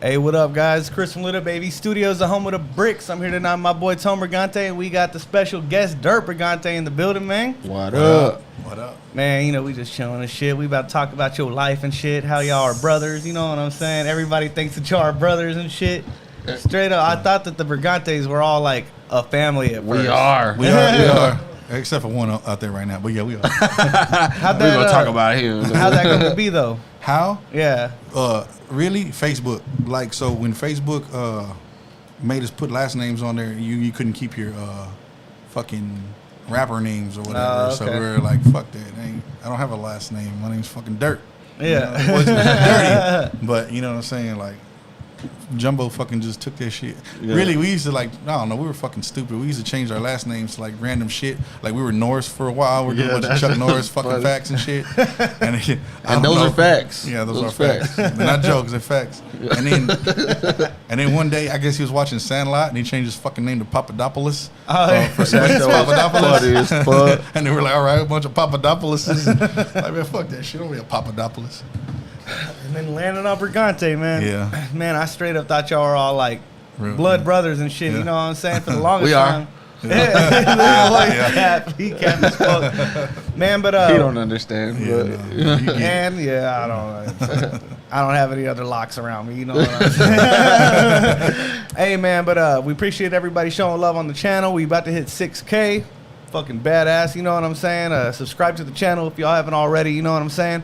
Hey, what up, guys? Chris from Little Baby Studios, the home of the bricks. I'm here tonight with my boy Dirt Brigante, and we got the special guest Dirt Brigante in the building, man. What up? What up? Man, you know, we just chilling and shit. We about to talk about your life and shit, how y'all are brothers, you know what I'm saying? Everybody thinks that y'all are brothers and shit. Straight up, I thought that the Brigantes were all like a family at first. We are. We are. Except for one out there right now. But yeah, we are. How'd We're that, going to talk about him. how'd that going to be, though? How? Yeah. Really? Facebook. Like, so when Facebook made us put last names on there, you couldn't keep your fucking rapper names or whatever. Oh, okay. So we were like, fuck that. I don't have a last name. My name's fucking Dirt. Yeah. You know, it wasn't dirty. But you know what I'm saying? Like, Jumbo fucking just took that shit. Yeah. Really, we used to like, I don't know, we were fucking stupid. We used to change our last names to like random shit. Like we were Norris for a while. We're doing a bunch of Chuck Norris fucking funny. facts and shit. And those are facts. Yeah, those are facts. They're not jokes, they're facts. And then one day, I guess he was watching Sandlot and he changed his fucking name to Papadopoulos. Oh, yeah. For some reason, Papadopoulos. Funny as fuck. And they were like, all right, a bunch of Papadopouloses. Like, man, fuck that shit. Don't be a Papadopoulos. And then landing on Brigante, man. Yeah. Man, I straight up thought y'all were all like Real, blood brothers and shit. Yeah. You know what I'm saying? For the longest We are. time. Yeah. He cap as fuck. Man, but He don't understand. Yeah, But no. and yeah, I don't have any other locks around me. You know what I'm saying? Hey, man, but we appreciate everybody showing love on the channel. We about to hit 6K. Fucking badass. You know what I'm saying? Subscribe to the channel if y'all haven't already. You know what I'm saying?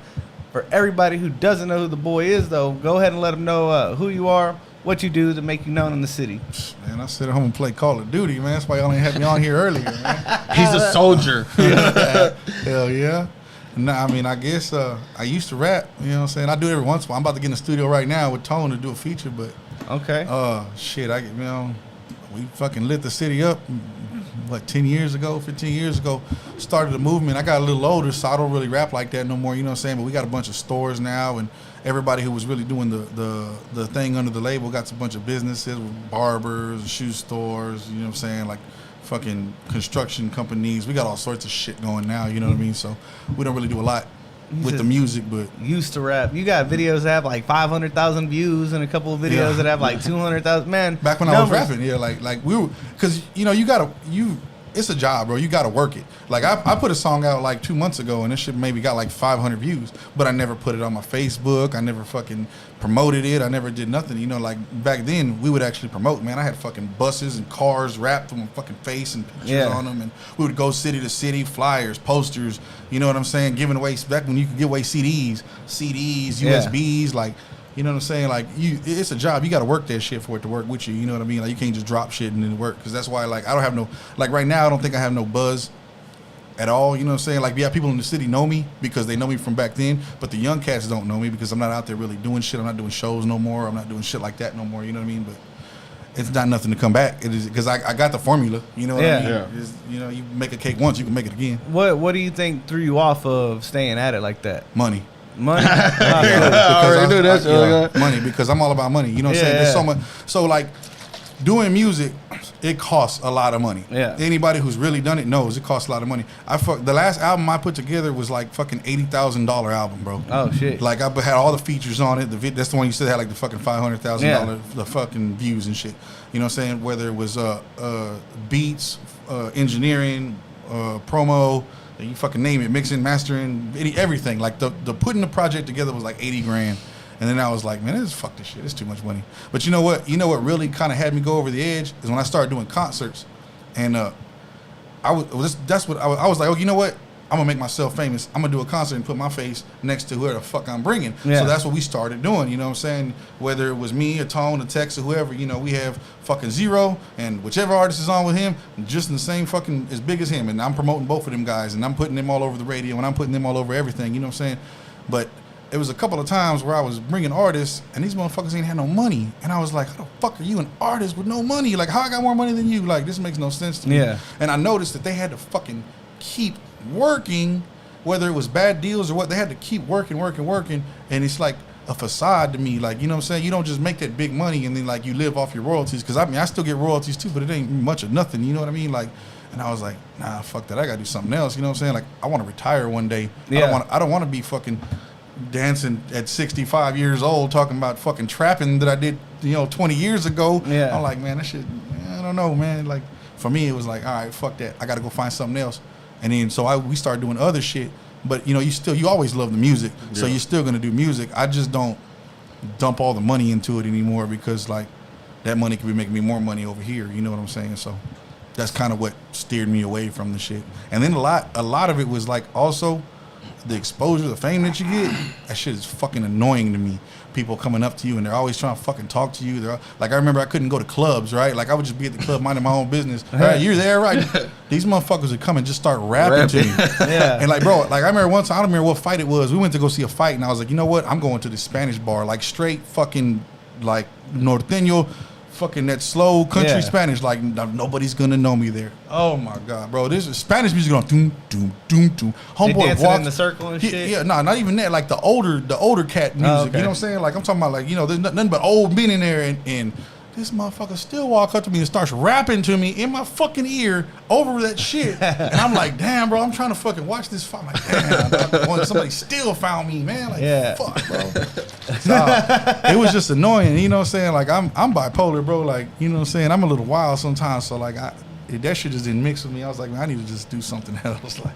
For everybody who doesn't know who the boy is, though, go ahead and let them know who you are, what you do to make you known in the city. Man, I sit at home and play Call of Duty, man. That's why y'all ain't had me on here earlier, man. he's a soldier. Hell yeah. Nah, I mean, I guess I used to rap, you know what I'm saying? I do it every once in a while. I'm about to get in the studio right now with Tone to do a feature, but Okay. shit, we fucking lit the city up, 10 years ago, 15 years ago, started a movement. I got a little older, so I don't really rap like that no more, you know what I'm saying? But we got a bunch of stores now, and everybody who was really doing the thing under the label got a bunch of businesses with barbers, shoe stores, you know what I'm saying? Like fucking construction companies. We got all sorts of shit going now, you know what I mean? So we don't really do a lot with the music, but Used to rap. You got videos that have like 500,000 views and a couple of videos Yeah. that have like 200,000. Man, back when I was rapping, yeah, like we were, because it's a job, bro. You gotta work it. Like I put a song out like 2 months ago, and this shit maybe got like 500 views, but I never put it on my Facebook. I never fucking promoted it. I never did nothing. You know, like back then we would actually promote. Man, I had fucking buses and cars wrapped on my fucking face and pictures on them, and we would go city to city, flyers, posters. You know what I'm saying? Giving away back when you could give away CDs, USBs, like. You know what I'm saying? Like, it's a job. You got to work that shit for it to work with you. You know what I mean? Like, you can't just drop shit and then work. Because that's why, like, I don't have no, like, right now, I don't think I have no buzz at all. You know what I'm saying? Like, yeah, people in the city know me because they know me from back then. But the young cats don't know me because I'm not out there really doing shit. I'm not doing shows no more. I'm not doing shit like that no more. You know what I mean? But it's not nothing to come back. It is because I got the formula. You know what I mean? Yeah. It's, you know, you make a cake once, you can make it again. what do you think threw you off of staying at it like that? Money. Money? I already knew that. Money, because I'm all about money. You know what I'm saying? There's so much. So like doing music, it costs a lot of money. Yeah. Anybody who's really done it knows it costs a lot of money. The last album I put together was like fucking $80,000 album, bro. Oh shit. Like I had all the features on it. That's the one you said had like the fucking $500,000 the fucking views and shit. You know what I'm saying? Whether it was beats, engineering, promo. You fucking name it, mixing, mastering, everything. Like the putting the project together was like 80 grand. And then I was like, man, fuck this shit. It's too much money. But you know what? You know what really kind of had me go over the edge is when I started doing concerts. And I was like, oh, you know what? I'm gonna make myself famous. I'm gonna do a concert and put my face next to whoever the fuck I'm bringing. Yeah. So that's what we started doing. You know what I'm saying? Whether it was me, a Tone, a Tex, or whoever, you know, we have fucking Zero, and whichever artist is on with him, just in the same fucking as big as him. And I'm promoting both of them guys, and I'm putting them all over the radio, and I'm putting them all over everything. You know what I'm saying? But it was a couple of times where I was bringing artists, and these motherfuckers ain't had no money. And I was like, how the fuck are you an artist with no money? Like, how I got more money than you? Like, this makes no sense to me. Yeah. And I noticed that they had to fucking keep working, whether it was bad deals or what. They had to keep working. And it's like a facade to me. Like, you know what I'm saying? You don't just make that big money and then, like, you live off your royalties. Because, I mean, I still get royalties, too, but it ain't much of nothing. You know what I mean? Like, and I was like, nah, fuck that. I got to do something else. You know what I'm saying? Like, I want to retire one day. Yeah. I don't want to be fucking dancing at 65 years old talking about fucking trapping that I did 20 years ago. Yeah. I'm like, man, that shit, I don't know, man. Like, for me, it was like, all right, fuck that. I got to go find something else. And then, so we started doing other shit. But, you always love the music. Yeah. So you're still going to do music. I just don't dump all the money into it anymore because, like, that money could be making me more money over here. You know what I'm saying? So that's kind of what steered me away from the shit. And then a lot of it was, like, also the exposure, the fame that you get, that shit is fucking annoying to me. People coming up to you and they're always trying to fucking talk to you. They're like, I remember I couldn't go to clubs, right? Like I would just be at the club minding my own business. All right, you're there, right? These motherfuckers would come and just start rapping to me. Yeah. And like, bro, like I remember one time, I don't remember what fight it was. We went to go see a fight and I was like, you know what? I'm going to the Spanish bar, like straight fucking like norteño, fucking that slow country Spanish. Like nobody's gonna know me there. Oh my god, bro! This is Spanish music on doom doom doom doom. Homeboy walks in the circle and shit. Yeah, no, not even that. Like the older cat music. Oh, okay. You know what I'm saying? Like I'm talking about like there's nothing but old men in there and this motherfucker still walk up to me and starts rapping to me in my fucking ear over that shit. And I'm like, damn, bro, I'm trying to fucking watch this fight. I'm like, damn, somebody still found me, man. Like, fuck, bro. So, it was just annoying, you know what I'm saying? Like, I'm bipolar, bro. Like, you know what I'm saying? I'm a little wild sometimes. So, like, that shit just didn't mix with me. I was like, man, I need to just do something else. Like,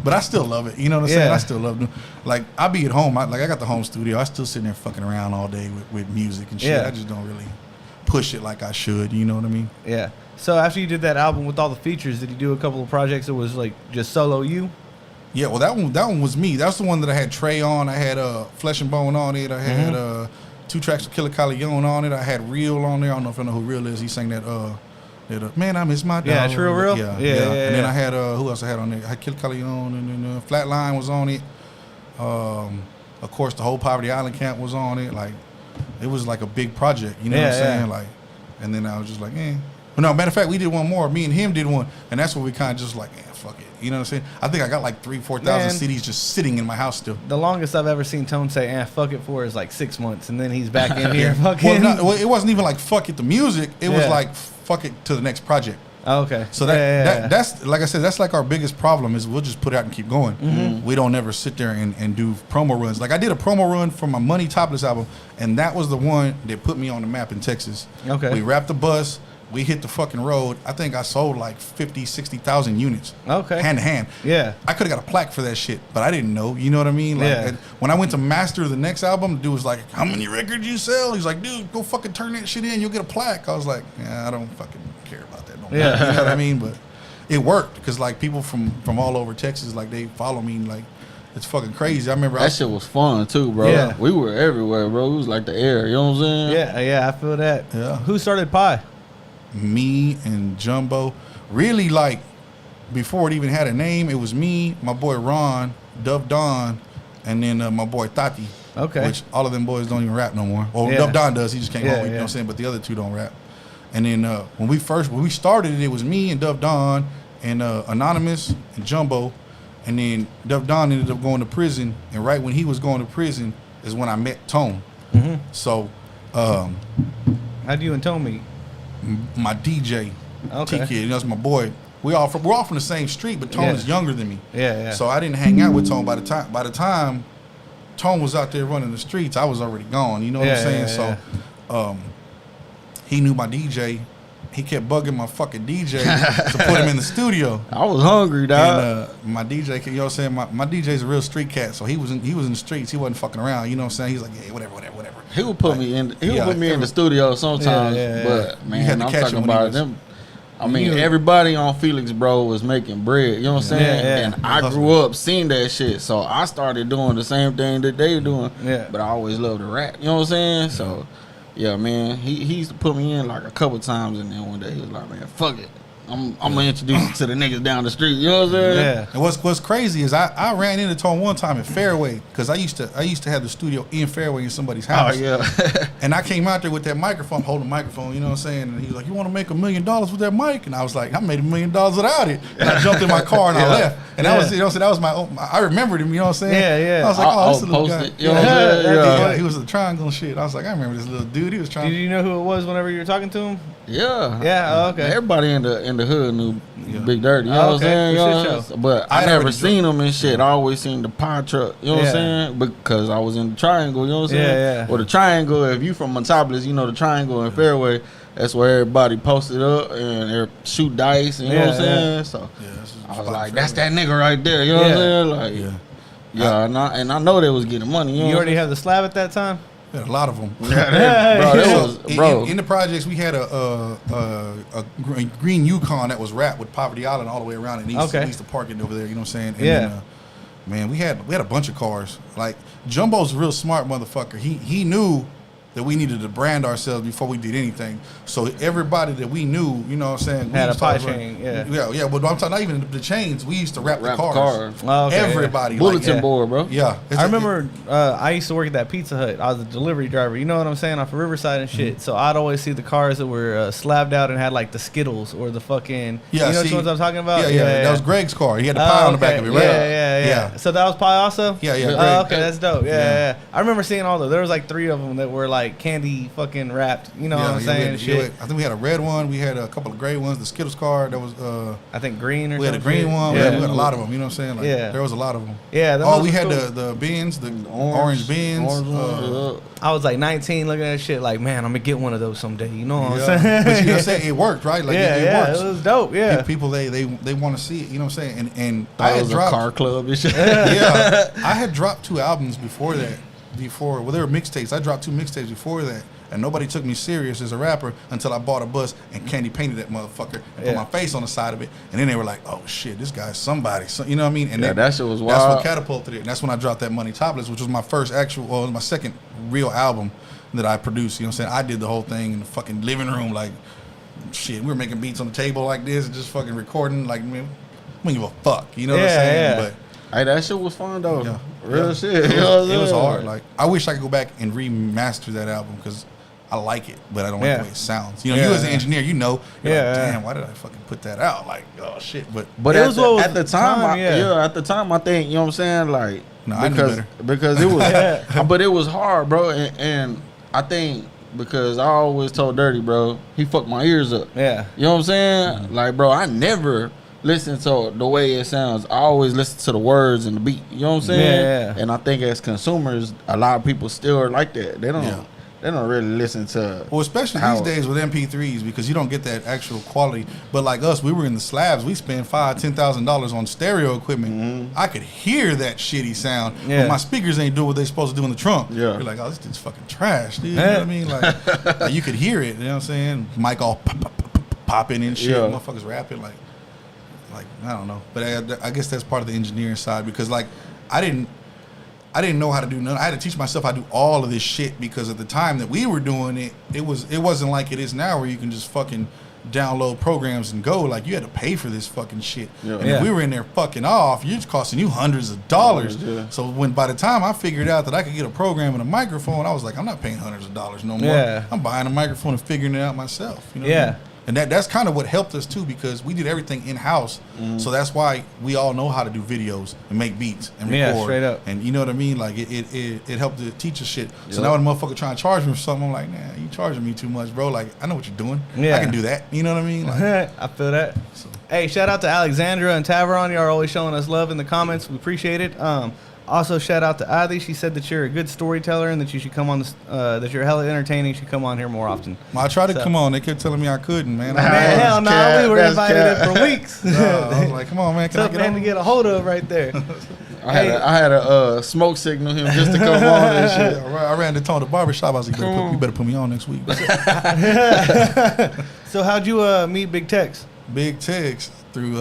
but I still love it. You know what I'm saying? I still love it. Like, I be at home. I got the home studio. I still sitting there fucking around all day with music and shit. Yeah. I just don't really push it like I should, you know what I mean? Yeah. So after you did that album with all the features, did you do a couple of projects that was like just solo you? Yeah, well that one was me. That's the one that I had Trey on. I had Flesh and Bone on it. I had 2 tracks of Killer Calion on it. I had Real on there. I don't know if you know who Real is. He sang that Man, I Miss My Dog. Yeah, it's Real. Yeah. And then I had who else I had on there? I had Killer Calion and then Flatline was on it. Of course the whole Poverty Island camp was on it. Like it was like a big project, you know what I'm saying? Like, and then I was just like, But no, matter of fact, we did one more. Me and him did one, and that's what we kind of just like, fuck it. You know what I'm saying? I think I got like 3,000-4,000 CDs just sitting in my house still. The longest I've ever seen Tone say, fuck it for is like 6 months, and then he's back in here fucking. Well, it wasn't even like fuck it the music. It was like fuck it to the next project. Oh, okay. So that's like I said, that's like our biggest problem is we'll just put it out and keep going. Mm-hmm. We don't ever sit there and do promo runs. Like I did a promo run for my Money Topless album, and that was the one that put me on the map in Texas. Okay. We wrapped the bus. We hit the fucking road. I think I sold like 50, 60,000 units. Okay. Hand to hand. Yeah. I could have got a plaque for that shit, but I didn't know. You know what I mean? Like, when I went to master the next album, the dude was like, how many records you sell? He's like, dude, go fucking turn that shit in. You'll get a plaque. I was like, I don't fucking care about that. You know what I mean? But it worked because like people from all over Texas, like they follow me. Like it's fucking crazy. I remember that shit was fun too, bro. Yeah. We were everywhere, bro. It was like the air. You know what I'm saying? Yeah, I feel that. Yeah. Who started Pie? Me and Jumbo. Really, like before it even had a name, it was me, my boy Ron, Dub Don, and then my boy Tati. Okay. Which all of them boys don't even rap no more. Well, Dub Don does. He just can't go. You know what I'm saying? But the other two don't rap. And then when we started it was me and Dub Don and Anonymous and Jumbo. And then Dub Don ended up going to prison. And right when he was going to prison is when I met Tone. Mm-hmm. So how'd you and Tone meet? My DJ, T-Kid, that's my boy. We're all from the same street, but Tone is younger than me. Yeah. So I didn't hang out with Tone. By the time Tone was out there running the streets, I was already gone. You know what I'm saying? So he knew my DJ. He kept bugging my fucking DJ to put him in the studio. I was hungry, dog. And my DJ, you know what I'm saying? My DJ's a real street cat, so he was in the streets. He wasn't fucking around. You know what I'm saying? He's like, yeah, whatever. He would put me in. He would put me in the studio sometimes. But man, I'm talking about them. I mean, everybody on Felix, bro, was making bread. You know what I'm saying? And I grew up seeing that shit, so I started doing the same thing that they were doing. Yeah. But I always loved to rap. You know what I'm saying? So. Yeah, man, he used to put me in like a couple times, and then one day he was like, man, fuck it. I'm gonna introduce you to the niggas down the street. You know what I'm saying? Yeah. And what's crazy is I ran into Tone one time in Fairway because I used to have the studio in Fairway in somebody's house. Oh yeah. And I came out there with that microphone, holding the microphone. You know what I'm saying? And he was like, "You want to make $1 million with that mic?" And I was like, "I made $1 million without it." And I jumped in my car and I left. And that was, you know, so that was I remembered him. You know what I'm saying? Yeah. I was like, "Oh, this little guy." You know what I'm saying? He was a triangle and shit. I was like, I remember this little dude. He was trying. Did you know who it was whenever you were talking to him? Yeah. Yeah. Oh, okay. Everybody in the hood knew Big Dirty. You know what I'm saying? You know? But I never seen him and shit. I always seen the pie truck. You know what I'm saying? Because I was in the Triangle. You know what I'm saying? Or the Triangle. If you from Metropolis, you know the Triangle and Fairway. That's where everybody posted up and they shoot dice. And, you know what I'm saying? So I was like, that's that nigga right there. You know what I'm saying? Like, and I know they was getting money. You already have the slab at that time? Yeah, a lot of them. Bro, in the projects, we had a green Yukon that was wrapped with Poverty Island all the way around, and we used to park it over there. You know what I'm saying? And then, man, we had a bunch of cars. Like Jumbo's a real smart motherfucker. He knew that we needed to brand ourselves before we did anything. So everybody that we knew, you know what I'm saying, had a pie chain. Yeah. But I'm talking not even the chains. We used to wrap the cars. Oh, okay, everybody bulletin board, bro. Yeah, I remember I used to work at that Pizza Hut. I was a delivery driver. You know what I'm saying, off of Riverside and shit. So I'd always see the cars that were slabbed out and had like the Skittles or the fucking. You know which ones I'm talking about? Yeah. That was Greg's car. He had the pie on the back of it, right? Yeah. So that was pie also. Yeah. Oh, okay, that's dope. Yeah. I remember seeing all those. There was like 3 of them that were like candy fucking wrapped. You know what I'm saying? Shit. I think we had a red one. We had a couple of gray ones. The Skittles car that was I think green or we had a green one. We had a lot of them. You know what I'm saying? Like, there was a lot of them. Yeah. We had the bins, the orange bins. I was like 19 looking at that shit like, man, I'm gonna get one of those someday. You know what I'm saying? But you know what I'm saying? It worked, right? Like it works. It was dope. Yeah. People they want to see it. You know what I'm saying? And I had dropped a car club and shit. I had dropped 2 albums before that. They were mixtapes. I dropped 2 mixtapes before that. And nobody took me serious as a rapper until I bought a bus and candy painted that motherfucker and put my face on the side of it. And then they were like, oh shit, this guy's somebody. So, you know what I mean? And that shit was wild. That's what catapulted it. And that's when I dropped that Money Topless, which was my first my second real album that I produced. You know what I'm saying? I did the whole thing in the fucking living room. Like, shit, we were making beats on the table like this and just fucking recording. Like, man, we don't give a fuck. You know what I'm saying? But hey, that shit was fun though. Real shit. It was hard. Like, I wish I could go back and remaster that album because I like it, but I don't like the way it sounds. You know, you as an engineer, you're like, damn, why did I fucking put that out? Like, oh shit. But at the time, I think, you know what I'm saying? Like, I knew better. Because it was, but it was hard, bro. And I think because I always told Dirty, bro, he fucked my ears up. Yeah. You know what I'm saying? Mm-hmm. Like, bro, I never listen to the way it sounds. I always listen to the words and the beat. You know what I'm saying? Yeah. And I think as consumers, a lot of people still are like that. They don't really listen to. Well, especially these days with MP3s because you don't get that actual quality. But like us, we were in the slabs. We spent $5,000-$10,000 on stereo equipment. Mm-hmm. I could hear that shitty sound. Yeah. But my speakers ain't doing what they supposed to do in the trunk. Yeah. You're like, oh, this dude's fucking trash, dude. You know what I mean? Like you could hear it. You know what I'm saying? Mic all popping and shit. Yeah. Motherfuckers rapping like I don't know. But I guess that's part of the engineering side because like I didn't know how to do nothing. I had to teach myself how to do all of this shit because at the time that we were doing it, it wasn't like it is now where you can just fucking download programs and go. Like you had to pay for this fucking shit. Yeah. And if we were in there fucking off, it's costing you hundreds of dollars. Yeah. So by the time I figured out that I could get a program and a microphone, I was like, I'm not paying hundreds of dollars no more. Yeah. I'm buying a microphone and figuring it out myself. You know what I mean? And that's kind of what helped us too because we did everything in-house. Mm. So that's why we all know how to do videos and make beats and record. Yeah, straight up. And you know what I mean? Like it helped to teach us shit. So now when a motherfucker trying to charge me for something, I'm like, nah, you charging me too much, bro. Like I know what you're doing. Yeah. I can do that. You know what I mean? Like, I feel that. So. Hey, shout out to Alexandra and Tavron. Y'all are always showing us love in the comments. We appreciate it. Also, shout out to Adi. She said that you're a good storyteller and that you should come on this, that you're hella entertaining. You should come on here more often. Well, I tried to come on. They kept telling me I couldn't, man. Man, hell no. We were invited in for weeks. I was like, come on, man. Can I get on? To get a hold of right there. I had a smoke signal him just to come on and shit. I ran to Tone the barbershop. I was like, you better put me on next week. So how'd you meet Big Tex? Big Tex through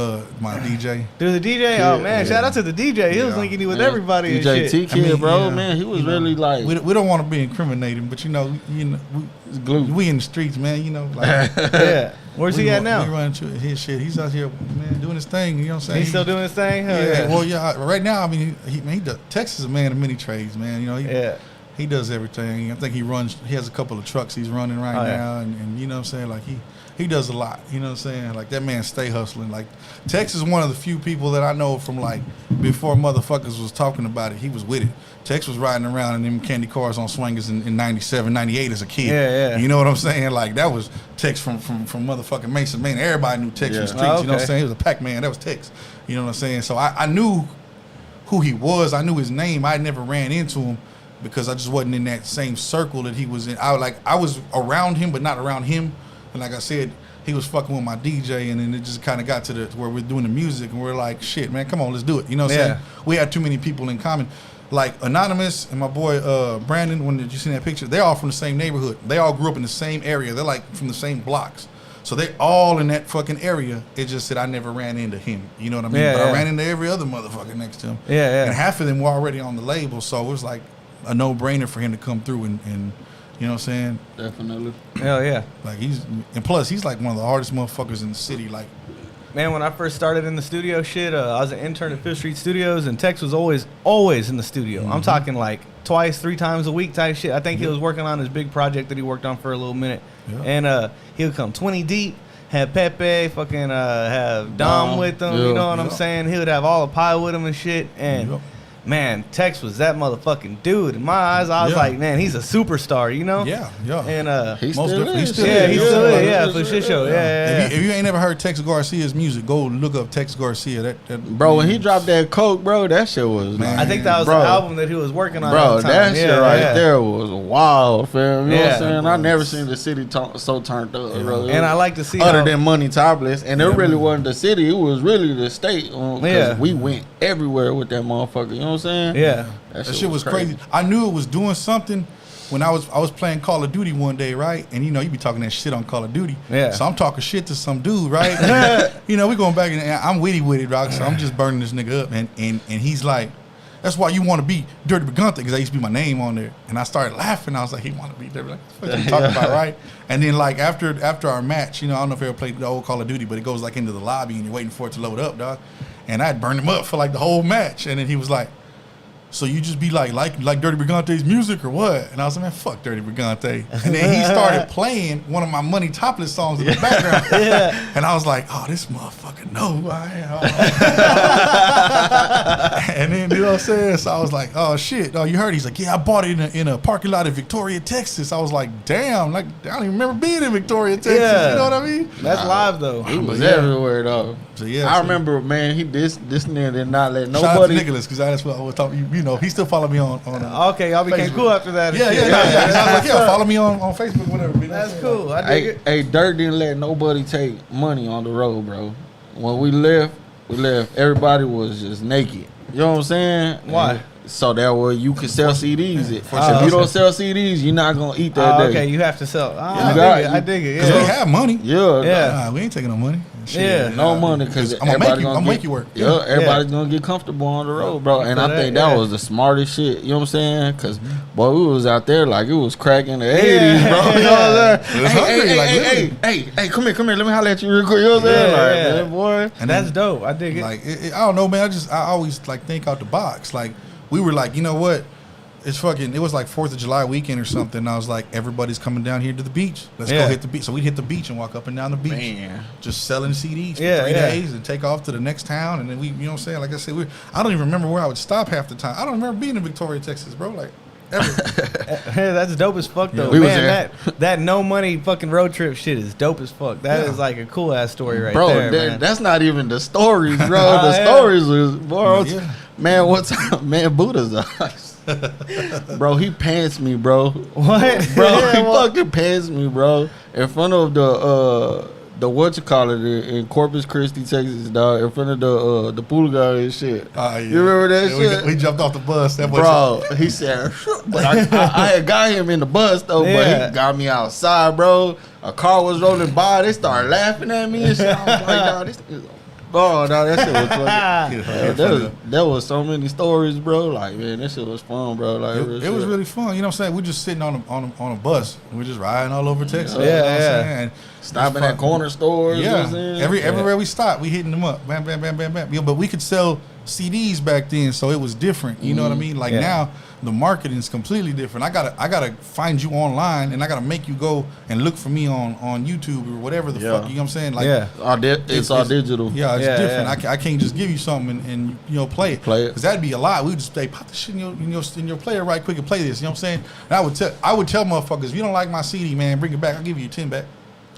my DJ. Through the DJ? Oh, man. Shout out to the DJ. He was linking you with everybody DJ and shit. DJ T-Kid, bro. Man, he was really like... We don't want to be incriminating, but, we in the streets, man. You know, like... Yeah. Where's he at now? We run to his shit. He's out here, man, doing his thing. You know what I'm saying? He's still doing his thing? Yeah. Well, yeah. Right now, I mean, he does. Texas is a man of many trades, man. You know, he does everything. I think he has a couple of trucks he's running right now. And you know what I'm saying? Like, he does a lot. You know what I'm saying? Like, that man stay hustling. Like, Tex is one of the few people that I know from, like, before motherfuckers was talking about it, he was with it. Tex was riding around in them candy cars on swingers in 97, 98 as a kid. Yeah. You know what I'm saying? Like, that was Tex from motherfucking Mason, man. Everybody knew Tex from the streets. Oh, okay. You know what I'm saying? He was a Pac-Man. That was Tex. You know what I'm saying? So I knew who he was. I knew his name. I never ran into him because I just wasn't in that same circle that he was in. I was around him, but not around him. And like I said, he was fucking with my DJ, and then it just kind of got to where we're doing the music, and we're like, shit, man, come on, let's do it. You know what I'm saying? We had too many people in common. Like Anonymous and my boy Brandon, when did you see that picture? They're all from the same neighborhood. They all grew up in the same area. They're like from the same blocks. So they all in that fucking area. It just said I never ran into him. You know what I mean? But I ran into every other motherfucker next to him. And half of them were already on the label, so it was like a no-brainer for him to come through and you know what I'm saying? Definitely. Hell yeah. Like plus he's like one of the hardest motherfuckers in the city. Like, man, when I first started in the studio shit, I was an intern at Fifth Street Studios, and Tex was always in the studio. I'm talking like twice, 3 times a week type shit. I think he was working on his big project that he worked on for a little minute. And he would come 20 deep, have Pepe, fucking have Dom with him, you know what I'm saying? He would have all the pie with him and shit. And man, Tex was that motherfucking dude. In my eyes, I was like, man, he's a superstar, you know? Yeah. And he still is. He still is, for shit show. If you ain't never heard Tex Garcia's music, go look up Tex Garcia. Bro, when he dropped that Coke, bro, that shit was, man. I think that was the album that he was working on. Bro, at the time. that shit there was wild, fam. You know what I'm saying? I never seen the city so turned up, bro. And I like to see other than Money Topless, and it really wasn't the city, it was really the state. Because we went everywhere with that motherfucker, you know what I'm saying? Yeah. That shit was crazy. I knew it was doing something when I was playing Call of Duty one day, right? And you know, you be talking that shit on Call of Duty. Yeah. So I'm talking shit to some dude, right? You know, we going back and I'm witty with it, rock. So I'm just burning this nigga up, and he's like, that's why you want to be Dirt Brigante, because that used to be my name on there. And I started laughing. I was like, he want to be Dirt Brigante. What you talking about, right? And then like after our match, you know, I don't know if you ever played the old Call of Duty, but it goes like into the lobby and you're waiting for it to load up, dog. And I had burned him up for like the whole match, and then he was like, so you just be like Dirty Brigante's music or what? And I was like, man, fuck Dirty Brigante. And then he started playing one of my Money Topless songs in the background. And I was like, oh, this motherfucker know who I am. And then, you know what I'm saying? So I was like, oh, shit. Oh, you heard? He's like, yeah, I bought it in a parking lot in Victoria, Texas. I was like, damn, like I don't even remember being in Victoria, Texas. You know what I mean? That's live, though. He was everywhere, though. So, I remember, man, this nigga did not let nobody. Shout out to Nicholas, because that's what I was talking. You know, he still follow me on okay, y'all became Facebook. cool after that. Yeah. I was like, follow me on Facebook, whatever. That's cool. I dig it. Hey, Dirt didn't let nobody take money on the road, bro. When we left. Everybody was just naked. You know what I'm saying? Why? So that way you can sell CDs. If you don't sell CDs, you're not gonna eat that day. Okay, you have to sell. I dig it. Because we have money. Yeah. We ain't taking no money. Shit, no money because I'm gonna make you work. Yeah, everybody's gonna get comfortable on the road, bro. And I think that was the smartest shit. You know what I'm saying? Because boy, we was out there like it was crack in the 80s, bro. You know what I'm saying? Hey, come here. Let me holler at you real quick. You know what I'm saying? Like, man, boy. And that's dope. I dig it. Like, I don't know, man. I always like think out the box. Like, we were like, you know what? It was like 4th of July weekend or something. And I was like, everybody's coming down here to the beach. Let's go hit the beach. So we'd hit the beach and walk up and down the beach. Man. Just selling CDs for 3 days and take off to the next town. And then you know what I'm saying? Like I said, I don't even remember where I would stop half the time. I don't remember being in Victoria, Texas, bro. Like, ever. That's dope as fuck, though. Yeah, man, that no money fucking road trip shit is dope as fuck. That is like a cool ass story right there, man. That's not even the stories, bro. The stories was, bro. Man, what time? Man, Buddha's eyes. Bro, he pants me, bro. What? Bro, he fucking pants me, bro. In front of the in Corpus Christi, Texas, dog. In front of the pool guy and shit. You remember that shit? We jumped off the bus. That bro, he said, but I had got him in the bus though, but he got me outside, bro. A car was rolling by. They started laughing at me and shit. I was like, dog, this is. Oh no, that shit was funny. There was so many stories, bro. Like, man, that shit was fun, bro. Like, it was really fun. You know what I'm saying? We're just sitting on a bus. We're just riding all over Texas. And stopping at corner stores. Yeah, you know what I'm saying? Everywhere we stop, we hitting them up. Bam, bam, bam, bam, bam. But we could sell CDs back then, so it was different. You know what I mean? Like now, the marketing is completely different. I gotta find you online, and I gotta make you go and look for me on YouTube or whatever the fuck. You know what I'm saying? Like, it's all digital. Yeah, it's different. I can't just give you something and play it. Because that'd be a lot. We would just say, pop the shit in your player right quick and play this. You know what I'm saying? And I would tell motherfuckers, if you don't like my CD, man, bring it back. I'll give you 10 back.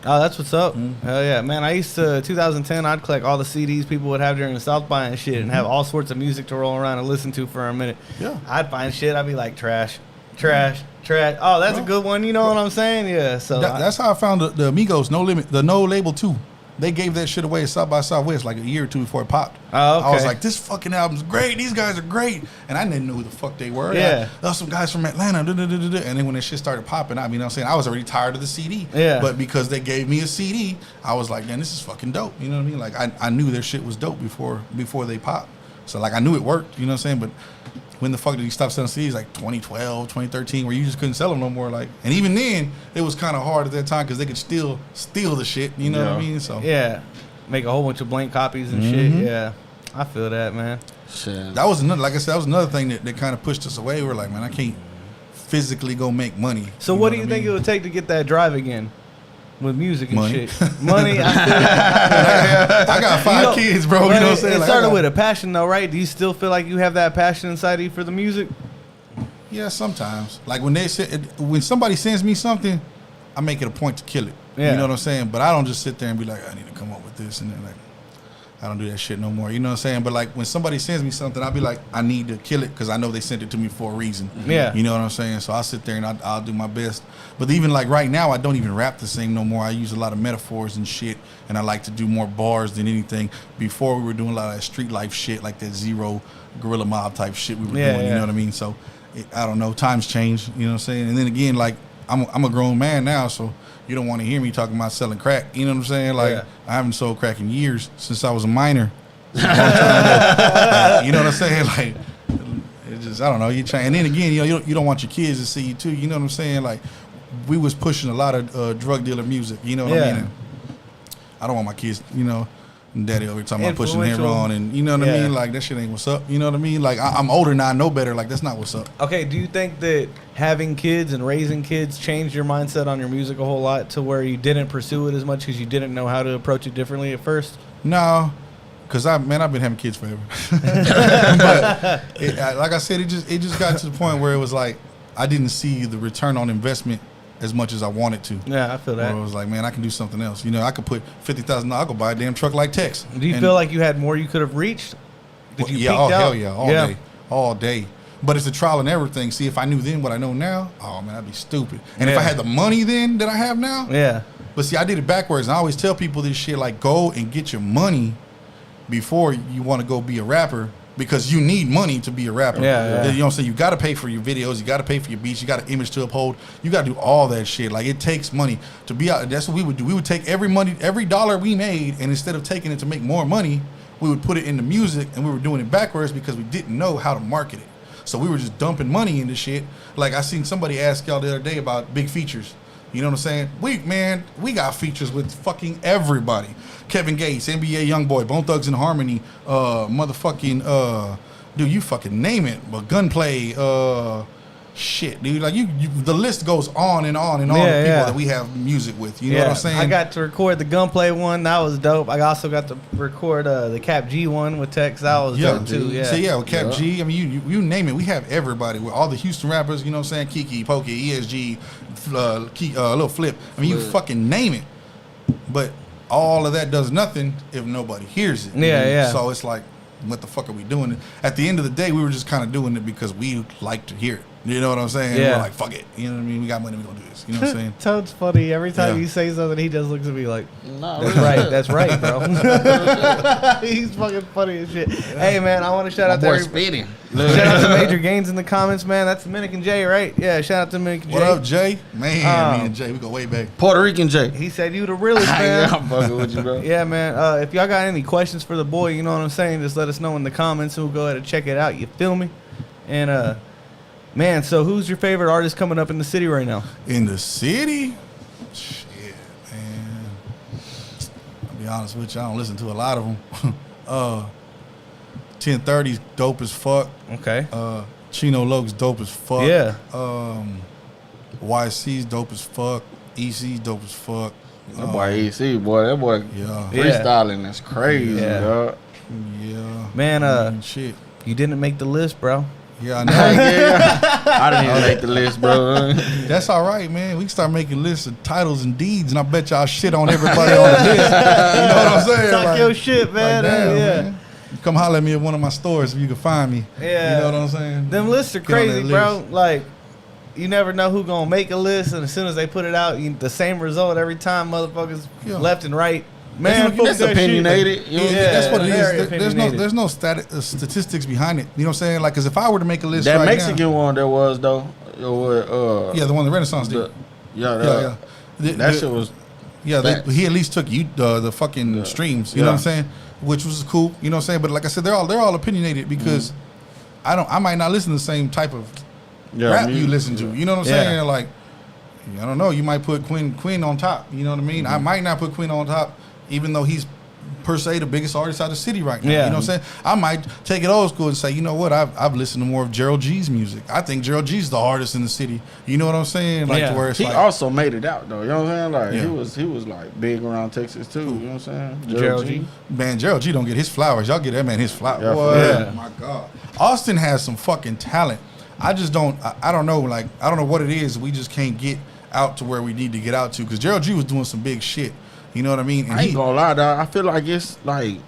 Oh, that's what's up. Hell yeah, man. I used to, 2010, I'd collect all the CDs people would have during the South by and shit and have all sorts of music to roll around and listen to for a minute. Yeah. I'd find shit. I'd be like, trash. Oh, that's a good one. You know what I'm saying? Yeah. So that's how I found the Amigos No Limit, the No Label 2. They gave that shit away at South by Southwest like a year or two before it popped. Oh, okay. I was like, this fucking album's great. These guys are great. And I didn't know who the fuck they were. Yeah. There was some guys from Atlanta. And then when that shit started popping, I mean, you know what I'm saying? I was already tired of the CD. Yeah. But because they gave me a CD, I was like, man, this is fucking dope. You know what I mean? Like, I knew their shit was dope before they popped. So, like, I knew it worked. You know what I'm saying? But when the fuck did he stop selling CDs? Like 2012, 2013, where you just couldn't sell them no more. Like, and even then, it was kind of hard at that time because they could still steal the shit. You know what I mean? So yeah. Make a whole bunch of blank copies and shit. Yeah, I feel that, man. Shit. That was another, like I said, that was another thing that kind of pushed us away. We were like, man, I can't physically go make money. So what do you think it would take to get that drive again with music and Money. shit? Money. I got 5 kids, bro. You know what I'm saying? It started with a passion, though, right? Do you still feel like you have that passion inside of you for the music? Yeah, sometimes. Like when somebody sends me something, I make it a point to kill it. Yeah. You know what I'm saying? But I don't just sit there and be like, I need to come up with this, and then like, I don't do that shit no more. You know what I'm saying? But like when somebody sends me something, I'll be like, I need to kill it because I know they sent it to me for a reason. Yeah. You know what I'm saying? So I'll sit there and I'll do my best. But even like right now, I don't even rap the same no more. I use a lot of metaphors and shit, and I like to do more bars than anything. Before we were doing a lot of that street life shit, like that Zero Gorilla Mob type shit we were doing. You know what I mean? So I don't know. Times change. You know what I'm saying? And then again, like I'm a grown man now, so you don't want to hear me talking about selling crack. You know what I'm saying? Like, I haven't sold crack in years since I was a minor. You know what I'm saying? Like, it just, I don't know. You try, and then again, you don't want your kids to see you too. You know what I'm saying? Like, we was pushing a lot of drug dealer music. You know what I mean? And I don't want my kids, daddy over here talking about pushing heroin and you know what I mean? Like, that shit ain't what's up. You know what I mean? Like, I'm older now, I know better. Like, that's not what's up. Okay, do you think that having kids and raising kids changed your mindset on your music a whole lot to where you didn't pursue it as much because you didn't know how to approach it differently at first? No, because I've been having kids forever. But like I said, it just got to the point where it was like I didn't see the return on investment as much as I wanted to. Yeah, I feel that. Where I was like, man, I can do something else. I could put $50,000. I could buy a damn truck like Tex. Do you feel like you had more you could have reached? Did you peak out? Hell yeah, all day. But it's a trial and error thing. See, if I knew then what I know now, oh man, I'd be stupid. And if I had the money then that I have now, But see, I did it backwards. And I always tell people this shit, like, go and get your money before you want to go be a rapper. Because you need money to be a rapper. You know what I'm saying? You got to pay for your videos. You got to pay for your beats. You got an image to uphold. You got to do all that shit. Like, it takes money to be out. That's what we would do. We would take every dollar we made, and instead of taking it to make more money, we would put it into music, and we were doing it backwards because we didn't know how to market it. So we were just dumping money into shit. Like, I seen somebody ask y'all the other day about big features. You know what I'm saying? We got features with fucking everybody. Kevin Gates, NBA Youngboy, Bone Thugs and Harmony, dude, you fucking name it. But Gunplay, shit, dude. Like, the list goes on and on and on of people that we have music with. You know what I'm saying? I got to record the Gunplay one. That was dope. I also got to record the Cap G one with Tex. That was dope too. Yeah. So with Cap G, I mean, you name it. We have everybody. With all the Houston rappers, you know what I'm saying? Kiki, Pokey, ESG, Lil Flip. I mean, you fucking name it. But all of that does nothing if nobody hears it. So it's like, what the fuck are we doing? At the end of the day, we were just kind of doing it because we like to hear it. You know what I'm saying? We're like, fuck it. You know what I mean? We got money, we gonna do this. You know what I'm saying? Toad's funny. Every time you say something, he just looks at me like, that's right. That's right, bro. He's fucking funny as shit. Hey, man, I want to shout out to Speedy. Shout out to Major Gains in the comments, man. That's Dominican Jay, right? Yeah, shout out to Dominican Jay. What up, Jay? Man, me and Jay, we go way back. Puerto Rican Jay. He said you the realest, man. I'm fucking with you, bro. Yeah, man. If y'all got any questions for the boy, you know what I'm saying, just let us know in the comments and we'll go ahead and check it out. You feel me? And, man, so who's your favorite artist coming up in the city right now? In the city? Shit, man. I'll be honest with you, I don't listen to a lot of them. 1030's dope as fuck. Okay. Chino Loke's dope as fuck. Yeah. YC's dope as fuck. EC's dope as fuck. That boy EC, boy, that boy freestyling is crazy, dog. Yeah. Man, shit. You didn't make the list, bro. Yeah, I know. I didn't even make the list, bro. That's all right, man. We can start making lists of titles and deeds, and I bet y'all shit on everybody on the list. You know what I'm saying? Talk your shit, man. Like, damn, man. Come holler at me at one of my stores if you can find me. Yeah. You know what I'm saying? Them lists are crazy, bro. Like, you never know who gonna make a list, and as soon as they put it out, the same result every time, motherfuckers left and right. Man, that's opinionated. That's what it is. There's no statistics behind it. You know what I'm saying? Like, because if I were to make a list, that right Mexican one there was though. Yeah, the one the Renaissance did. That shit was. Yeah, he at least took the fucking streams. You know what I'm saying? Which was cool. You know what I'm saying? But like I said, they're all opinionated because I might not listen to the same type of rap you listen to. You know what I'm saying? Like, I don't know. You might put Quinn on top. You know what I mean? I might not put Quinn on top, even though he's per se the biggest artist out of the city right now. You know what I'm saying? I might take it old school and say, you know what? I've listened to more of Gerald G's music. I think Gerald G's the hardest in the city. You know what I'm saying? Like to where it's he also made it out though. You know what I'm saying? Like he was like big around Texas too. You know what I'm saying? Gerald G. Man, Gerald G don't get his flowers. Y'all get that man his flowers. Oh my God. Austin has some fucking talent. I just don't. I don't know. Like I don't know what it is. We just can't get out to where we need to get out to because Gerald G was doing some big shit. You know what I mean? And I ain't gonna lie, dog. I feel like it's like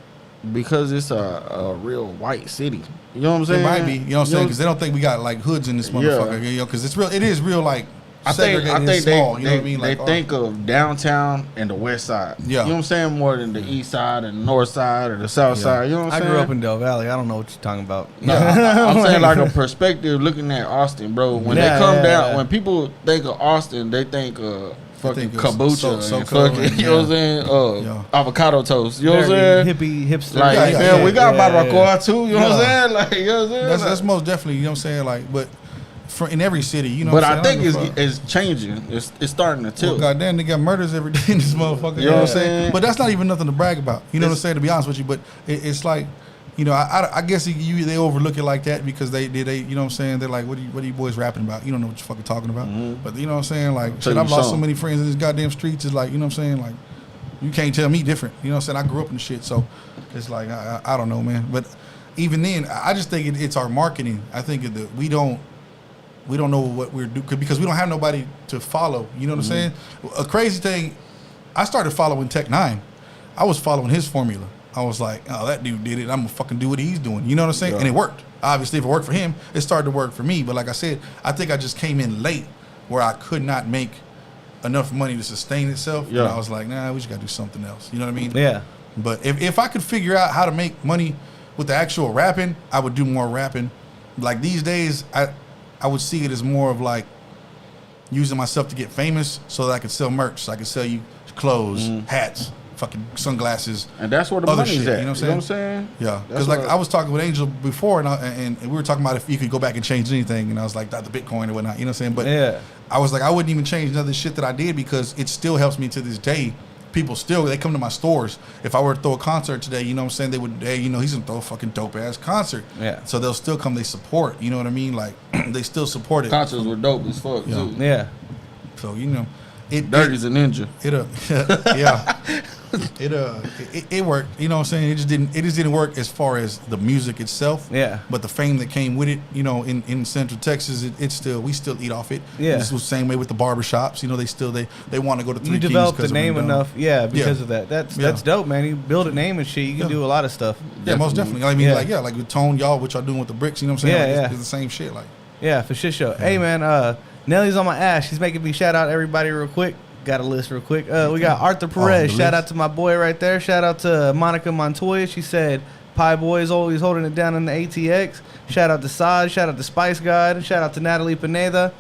because it's a real white city. You know what I'm saying? It might be. You know what I'm saying? Because they don't think we got like hoods in this motherfucker. You know, because it's real. It is real. Like I think small, you know what I mean? They like, think of downtown and the west side. Yeah. You know what I'm saying? More than the east side and the north side or the south side. You know what I'm saying? I grew up in Del Valley. I don't know what you're talking about. No, I'm saying like a perspective looking at Austin, bro. When they come down, when people think of Austin, they think of fucking kombucha and fucking, you know what I'm saying? Avocado toast. You know what I'm saying? Hippie, hipster. Like, we got barbacoa too. You know what I'm saying? Like, you know what I'm saying? That's most definitely, you know what I'm saying? Like, but in every city, you know but what I'm saying? But I think it's changing. It's starting to tilt. Well, goddamn, they got murders every day in this motherfucker. You know what I'm saying? But that's not even nothing to brag about. You know what I'm saying? To be honest with you. But it's like, you know, I guess they overlook it like that because they you know what I'm saying? They're like, what are you boys rapping about? You don't know what you're fucking talking about. But you know what I'm saying? Like, shit, I've lost so many friends in these goddamn streets. It's like, you know what I'm saying? Like, you can't tell me different. You know what I'm saying? I grew up in the shit. So it's like, I don't know, man. But even then, I just think it's our marketing. I think that we don't know what we're doing because we don't have nobody to follow. You know what I'm saying? A crazy thing, I started following Tech 9. I was following his formula. I was like, oh, that dude did it. I'm going to fucking do what he's doing. You know what I'm saying? Yeah. And it worked. Obviously, if it worked for him, it started to work for me. But like I said, I think I just came in late where I could not make enough money to sustain itself. Yeah. And I was like, nah, we just got to do something else. You know what I mean? Yeah. But if I could figure out how to make money with the actual rapping, I would do more rapping. Like these days, I would see it as more of like using myself to get famous so that I could sell merch. So I could sell you clothes, hats, fucking sunglasses. And that's where the money's at. You know what I'm saying? Yeah. Because like I was talking with Angel before and we were talking about if you could go back and change anything. And I was like, the Bitcoin and whatnot. You know what I'm saying? But I was like, I wouldn't even change none of the shit that I did because it still helps me to this day. People they come to my stores. If I were to throw a concert today, you know what I'm saying? They would, hey, you know, he's gonna throw a fucking dope ass concert. Yeah. So they'll still come, they support, you know what I mean? Like they still support it. Concerts were dope as fuck too. Yeah. So, you know, Dirty's a ninja. It worked. You know what I'm saying? It just didn't work as far as the music itself. Yeah. But the fame that came with it, you know, in Central Texas, we still eat off it. Yeah. This was the same way with the barbershops. You know, they want to go to Three Kings. You developed the name enough, because of that. That's dope, man. You build a name and shit. You can do a lot of stuff. Yeah, most definitely. I mean, like with Tone, y'all, what y'all doing with the bricks? You know what I'm saying? It's the same shit. Like. Yeah, for shit show. Yeah. Hey man, Nelly's on my ass. She's making me shout out everybody real quick. Got a list real quick. We got Arthur Perez. Shout out to my boy right there. Shout out to Monica Montoya. She said Pie Boy is always holding it down in the ATX. Shout out to Saj. Shout out to Spice God. Shout out to Natalie Pineda.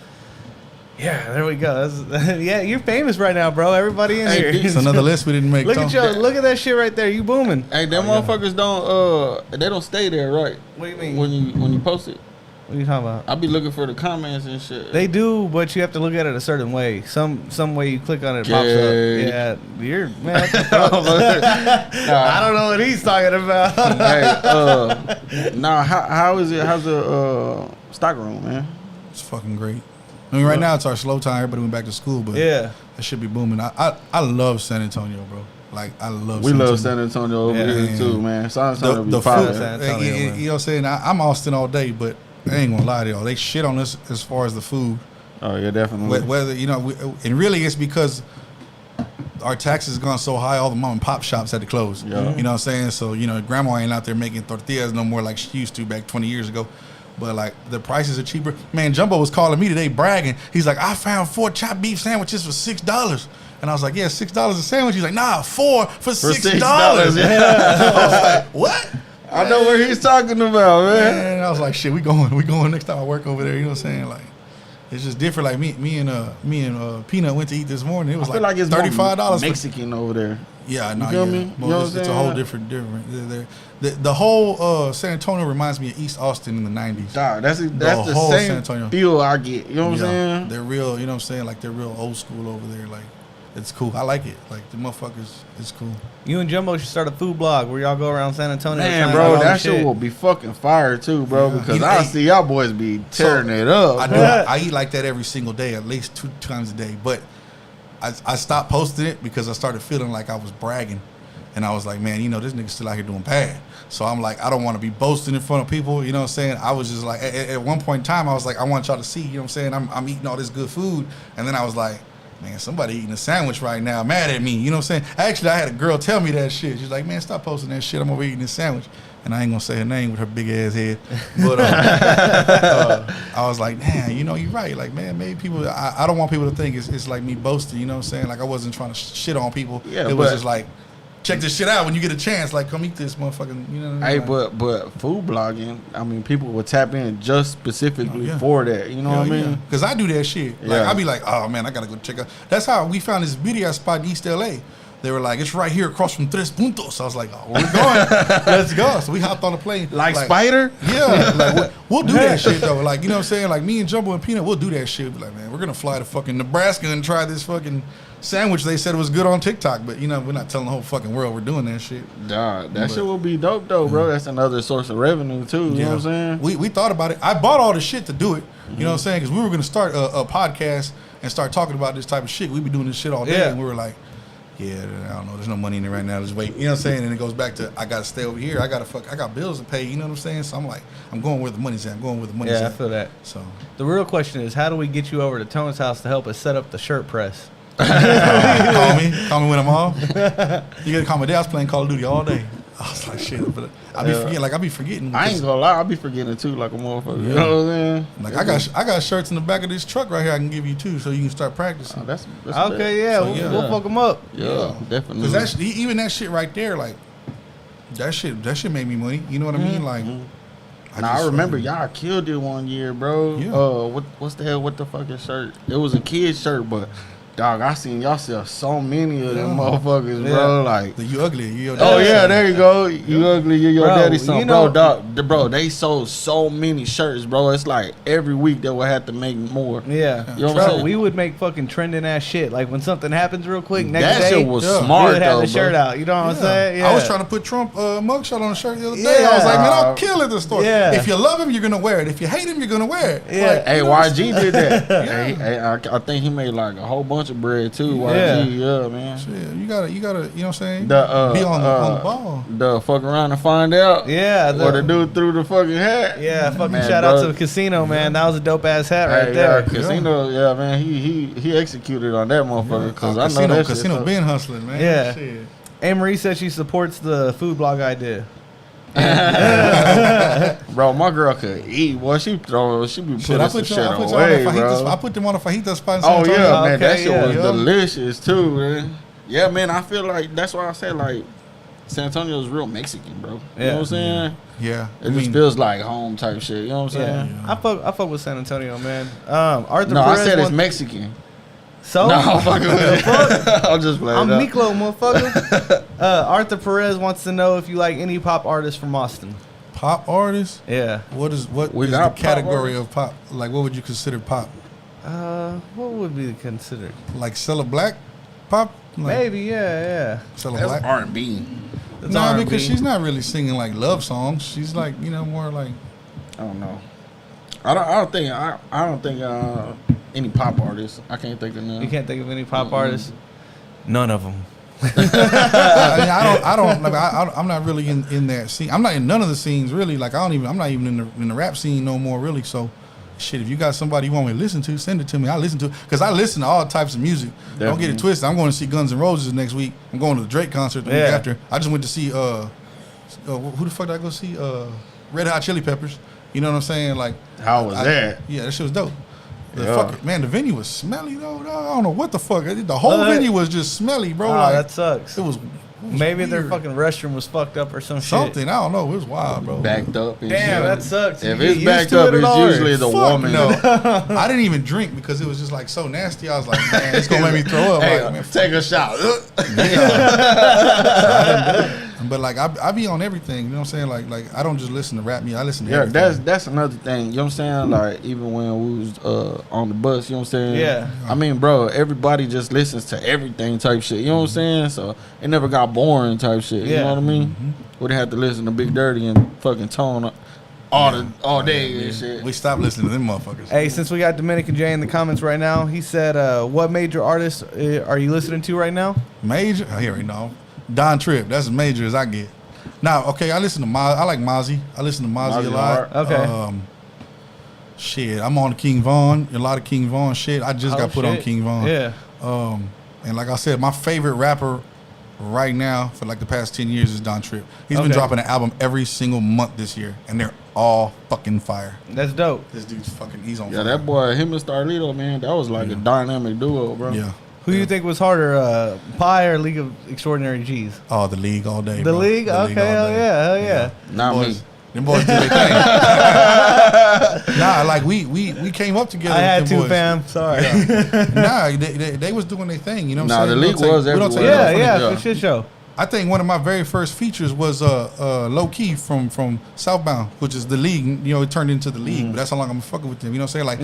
Yeah, there we go. Yeah, you're famous right now, bro. Everybody in here. It's another list we didn't make. Look at that shit right there. You booming. Hey, them motherfuckers don't stay there, right? What do you mean? When you post it. What are you talking about? I be looking for the comments and shit. They do, but you have to look at it a certain way. Some way you click on it, it pops up. Yeah, you're man. I don't know what he's talking about. How is it? How's the stock room, man? It's fucking great. I mean, right now it's our slow time. Everybody went back to school, but that should be booming. I love San Antonio, bro. Like I love. We love San Antonio over here too, man. San Antonio be fire. You know what I'm saying? I'm Austin all day, but I ain't gonna lie to y'all. They shit on us as far as the food. Oh yeah, definitely. Whether and really it's because our taxes gone so high. All the mom and pop shops had to close. Yeah. You know what I'm saying? So grandma ain't out there making tortillas no more like she used to back 20 years ago. But like the prices are cheaper. Man, Jumbo was calling me today bragging. He's like, I found 4 chopped beef sandwiches for $6. And I was like, yeah, $6 a sandwich. He's like, nah, 4 for $6. Yeah. I was like, what? I know what he's talking about, man. And I was like, shit, we going next time I work over there. You know what I'm saying? Like, it's just different. Like me and Peanut went to eat this morning. It was like it's $35 Mexican over there. Yeah, I know. You feel me? Well, it's a whole different. The whole San Antonio reminds me of East Austin in the 90s. Dog, that's the whole same San Antonio feel I get. You know what I'm saying? They're real. You know what I'm saying? Like they're real old school over there. Like it's cool. I like it. Like the motherfuckers, it's cool. You and Jumbo should start a food blog where y'all go around San Antonio. Man, bro, that shit will be fucking fire too, bro. Yeah. Because I see y'all boys be tearing it up. I do. I eat like that every single day, at least 2 times a day. But I stopped posting it because I started feeling like I was bragging. And I was like, man, this nigga still out here doing bad. So I'm like, I don't want to be boasting in front of people. You know what I'm saying? I was just like, at one point in time, I was like, I want y'all to see, you know what I'm saying? I'm eating all this good food. And then I was like, man, somebody eating a sandwich right now, mad at me. You know what I'm saying? Actually, I had a girl tell me that shit. She's like, man, stop posting that shit. I'm over eating this sandwich. And I ain't going to say her name with her big ass head. But I was like, damn, you're right. Like, man, maybe people, I don't want people to think it's like me boasting. You know what I'm saying? Like, I wasn't trying to shit on people. Yeah, it was just like, check this shit out when you get a chance. Like, come eat this motherfucking, you know what I mean? Hey, but food blogging, I mean, people will tap in just specifically for that. You know what I mean? Because I do that shit. Like, I be like, oh, man, I got to go check out. That's how we found this video spot in East L.A. They were like, it's right here across from Tres Puntos. I was like, oh, we're going. Let's go. So we hopped on the plane. Like Spider? Yeah. Like, we'll do that shit, though. Like, you know what I'm saying? Like, me and Jumbo and Peanut, we'll do that shit. Like, man, we're going to fly to fucking Nebraska and try this fucking sandwich they said was good on TikTok. But, we're not telling the whole fucking world we're doing that shit. Dog, shit will be dope, though, bro. That's another source of revenue, too. You know what I'm saying? We thought about it. I bought all the shit to do it. You know what I'm saying? Because we were going to start a podcast and start talking about this type of shit. We be doing this shit all day. And we were like, yeah, I don't know. There's no money in it right now. Just wait. You know what I'm saying? And it goes back to I gotta stay over here. I got bills to pay. You know what I'm saying? So I'm like, I'm going where the money's at. Yeah, I feel that. So the real question is, how do we get you over to Tone's house to help us set up the shirt press? Call me when I'm off. You gotta call me. I was playing Call of Duty all day. I was like, shit, but I be forgetting. I ain't gonna lie, I be forgetting too, like a motherfucker. You know what I'm saying? Like I got shirts in the back of this truck right here I can give you too, so you can start practicing. Oh, that's okay. Yeah, we'll fuck them up. Yeah, definitely. Because even that shit right there, like that shit made me money. You know what I mean? Like, I remember y'all killed it one year, bro. Yeah. What's the hell? What the fucking shirt? It was a kid's shirt, but. Dog, I seen y'all sell so many of them motherfuckers, bro. Like, you ugly, you your daddy. Oh yeah, there you go. You ugly, you your daddy son, bro. They sold so many shirts, bro. It's like every week they would have to make more. Yeah, you know what I'm saying? We would make fucking trending ass shit. Like when something happens real quick, next day, that shit was smart. We would have the shirt out. You know what I'm saying? Yeah. I was trying to put Trump mugshot on the shirt the other day. I was like, man, I'll kill it this store. Yeah. If you love him, you're gonna wear it. If you hate him, you're gonna wear it. Yeah. Like, hey, YG did that. I think he made like a whole bunch of bread too. YG, man. Shit, you gotta, you know what I'm saying? Be on the ball. The fuck around and find out. Yeah. What the dude threw the fucking hat. Yeah, fucking shout out to the Casino, man. That was a dope ass hat right there. Casino, man. He executed on that motherfucker because I know that Casino been hustling, man. Yeah. Shit. Marie said she supports the food blog idea. Bro, my girl could eat. Boy, she be putting some shit away, bro. I put them on a fajita spot. Oh yeah, man, that shit was delicious too, man. Yeah, man, I feel like that's why I said like San Antonio is real Mexican, bro. You know what I'm saying? Yeah, it just feels like home type shit. You know what I'm saying? Yeah. I fuck with San Antonio, man. Arthur no, Perez I said it's Mexican. So? No, I'm fucking with it. I'm just playing. I'm Miklo, motherfucker. Arthur Perez wants to know if you like any pop artists from Austin. Pop artist? Yeah. What is the category of pop? Like, what would you consider pop? What would be considered? Like Cella Black pop? Like, maybe, yeah. Cella That's Black? R&B. No, because she's not really singing like love songs. She's like, more like. I don't know. I don't think any pop artists. I can't think of none. You can't think of any pop artists? None of them. I'm not really in that scene. I'm not in none of the scenes really. Like I'm not even in the rap scene no more really. So, shit, if you got somebody you want me to listen to, send it to me. I listen to it because I listen to all types of music. Definitely. Don't get it twisted. I'm going to see Guns N' Roses next week. I'm going to the Drake concert the week after. I just went to see who the fuck did I go see? Red Hot Chili Peppers. You know what I'm saying? Like, how was that? Yeah, that shit was dope. The venue was smelly though. I don't know what the fuck. The whole venue was just smelly, bro. Oh, like, that sucks. It was maybe weird. Their fucking restroom was fucked up or something. I don't know. It was wild, bro. Backed up. Damn, that sucks. If it's backed up, it's usually the woman. No, I didn't even drink because it was just like so nasty. I was like, man, it's gonna make me throw up. Hey, like, man, take a shot. But like I be on everything, you know what I'm saying? Like I don't just listen to rap music, I listen to everything. That's another thing, you know what I'm saying? Like even when we was on the bus, you know what I'm saying? Yeah. I mean, bro, everybody just listens to everything type shit, you know what I'm saying? So it never got boring type shit, you know what I mean? Mm-hmm. We'd have to listen to Big Dirty and fucking Tone all day and shit. We stopped listening to them motherfuckers. Hey, since we got Dominican J in the comments right now, he said, what major artists are you listening to right now? Major? Oh, here we know. Don Tripp. That's as major as I get. Now, okay, I listen to I like Mozzie. I listen to Mozzie a lot. Okay. Shit, I'm on King Von. A lot of King Von shit. I just got put on King Von. Yeah. And like I said, my favorite rapper right now for like the past 10 years is Don Tripp. He's been dropping an album every single month this year, and they're all fucking fire. That's dope. This dude's fucking, he's on fire. Yeah, that boy, him and Starlito, man, that was like a dynamic duo, bro. Yeah. Who do you think was harder, Pi or League of Extraordinary G's? Oh, the League all day. The bro. League? The Okay, hell yeah. Not me. Them boys do their thing. Nah, like we came up together. I had with them to, boys. fam. Sorry. Yeah. Nah, they was doing their thing. You know what I'm saying? The League was everywhere. Yeah, for shit show. I think one of my very first features was Low Key from Southbound, which is the League. You know, it turned into the League. But that's how long I'm fucking with them. You know what I'm saying? Like,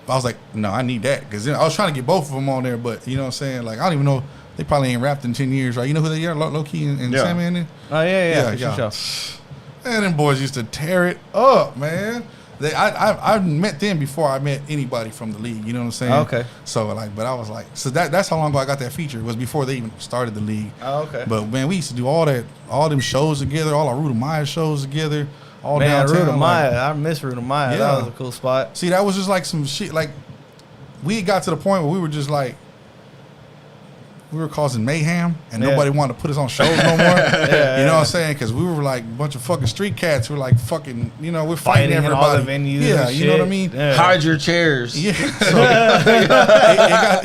I was like, no, I need that because I was trying to get both of them on there. But you know what I'm saying? Like, I don't even know. They probably ain't rapped in 10 years, right? You know who they are? Low Key and Sandman. Oh yeah. Man, them boys used to tear it up, man. I met them before I met anybody from the League. You know what I'm saying? Okay. So like, but I was like, so that's how long ago I got that feature. It was before they even started the League. Oh, okay. But man, we used to do all them shows together, all our Ruta Maya shows together, all man, downtown. Ruta Maya, I miss Ruta Maya. That was a cool spot. See, that was just like some shit. Like we got to the point where we were just like, we were causing mayhem, and nobody wanted to put us on shows no more. You know what I'm saying? Because we were like a bunch of fucking street cats. We're like fucking, you know, we're fighting everybody. In all the venues. Yeah, you know what I mean? Yeah. Hide your chairs. Yeah. So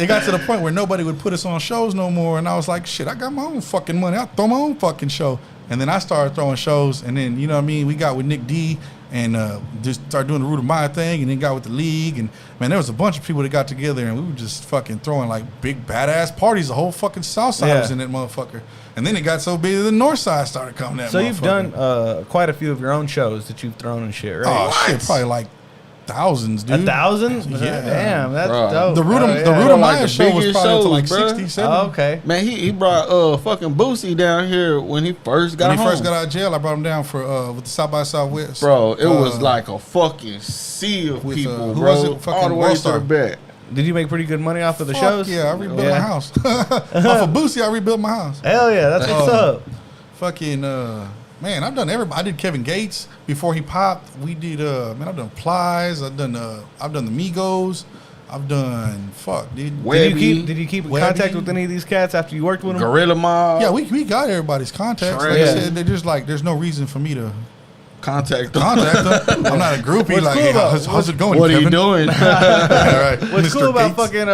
it got to the point where nobody would put us on shows no more, and I was like, shit, I got my own fucking money. I'll throw my own fucking show. And then I started throwing shows, and then, you know what I mean? We got with Nick D and just started doing the Ruta Maya thing, and then got with the League. And, man, there was a bunch of people that got together, and we were just fucking throwing, like, big badass parties. The whole fucking South Side was in that motherfucker. And then it got so big that the North Side started coming that motherfucker. So you've done quite a few of your own shows that you've thrown and shit, right? Oh, shit, probably like thousands, dude. 1,000? Yeah. Damn, that's dope. The Ruta Maya show was probably to like 60, 70. Oh, okay. Man, he brought fucking Boosie down here when he first got home. When he first got out of jail, I brought him down for with the South by Southwest. Bro, it was like a fucking sea of people, who bro. was it? All the way to the back. Did you make pretty good money off of the shows? Yeah, I rebuilt my house. Off of Boosie, I rebuilt my house. Hell yeah, that's what's up. Fucking man, I've done everybody. I did Kevin Gates before he popped. We did man, I've done Plies. I've done the Migos. I've done dude. Did you keep in contact with any of these cats after you worked with them? Gorilla Mob. Yeah, we got everybody's contacts. Like I said, they're just like, there's no reason for me to contact them. I'm not a groupie. What's like, cool hey, how's it going? What Kevin? are you doing? All right. What's Mr. cool about Gates. fucking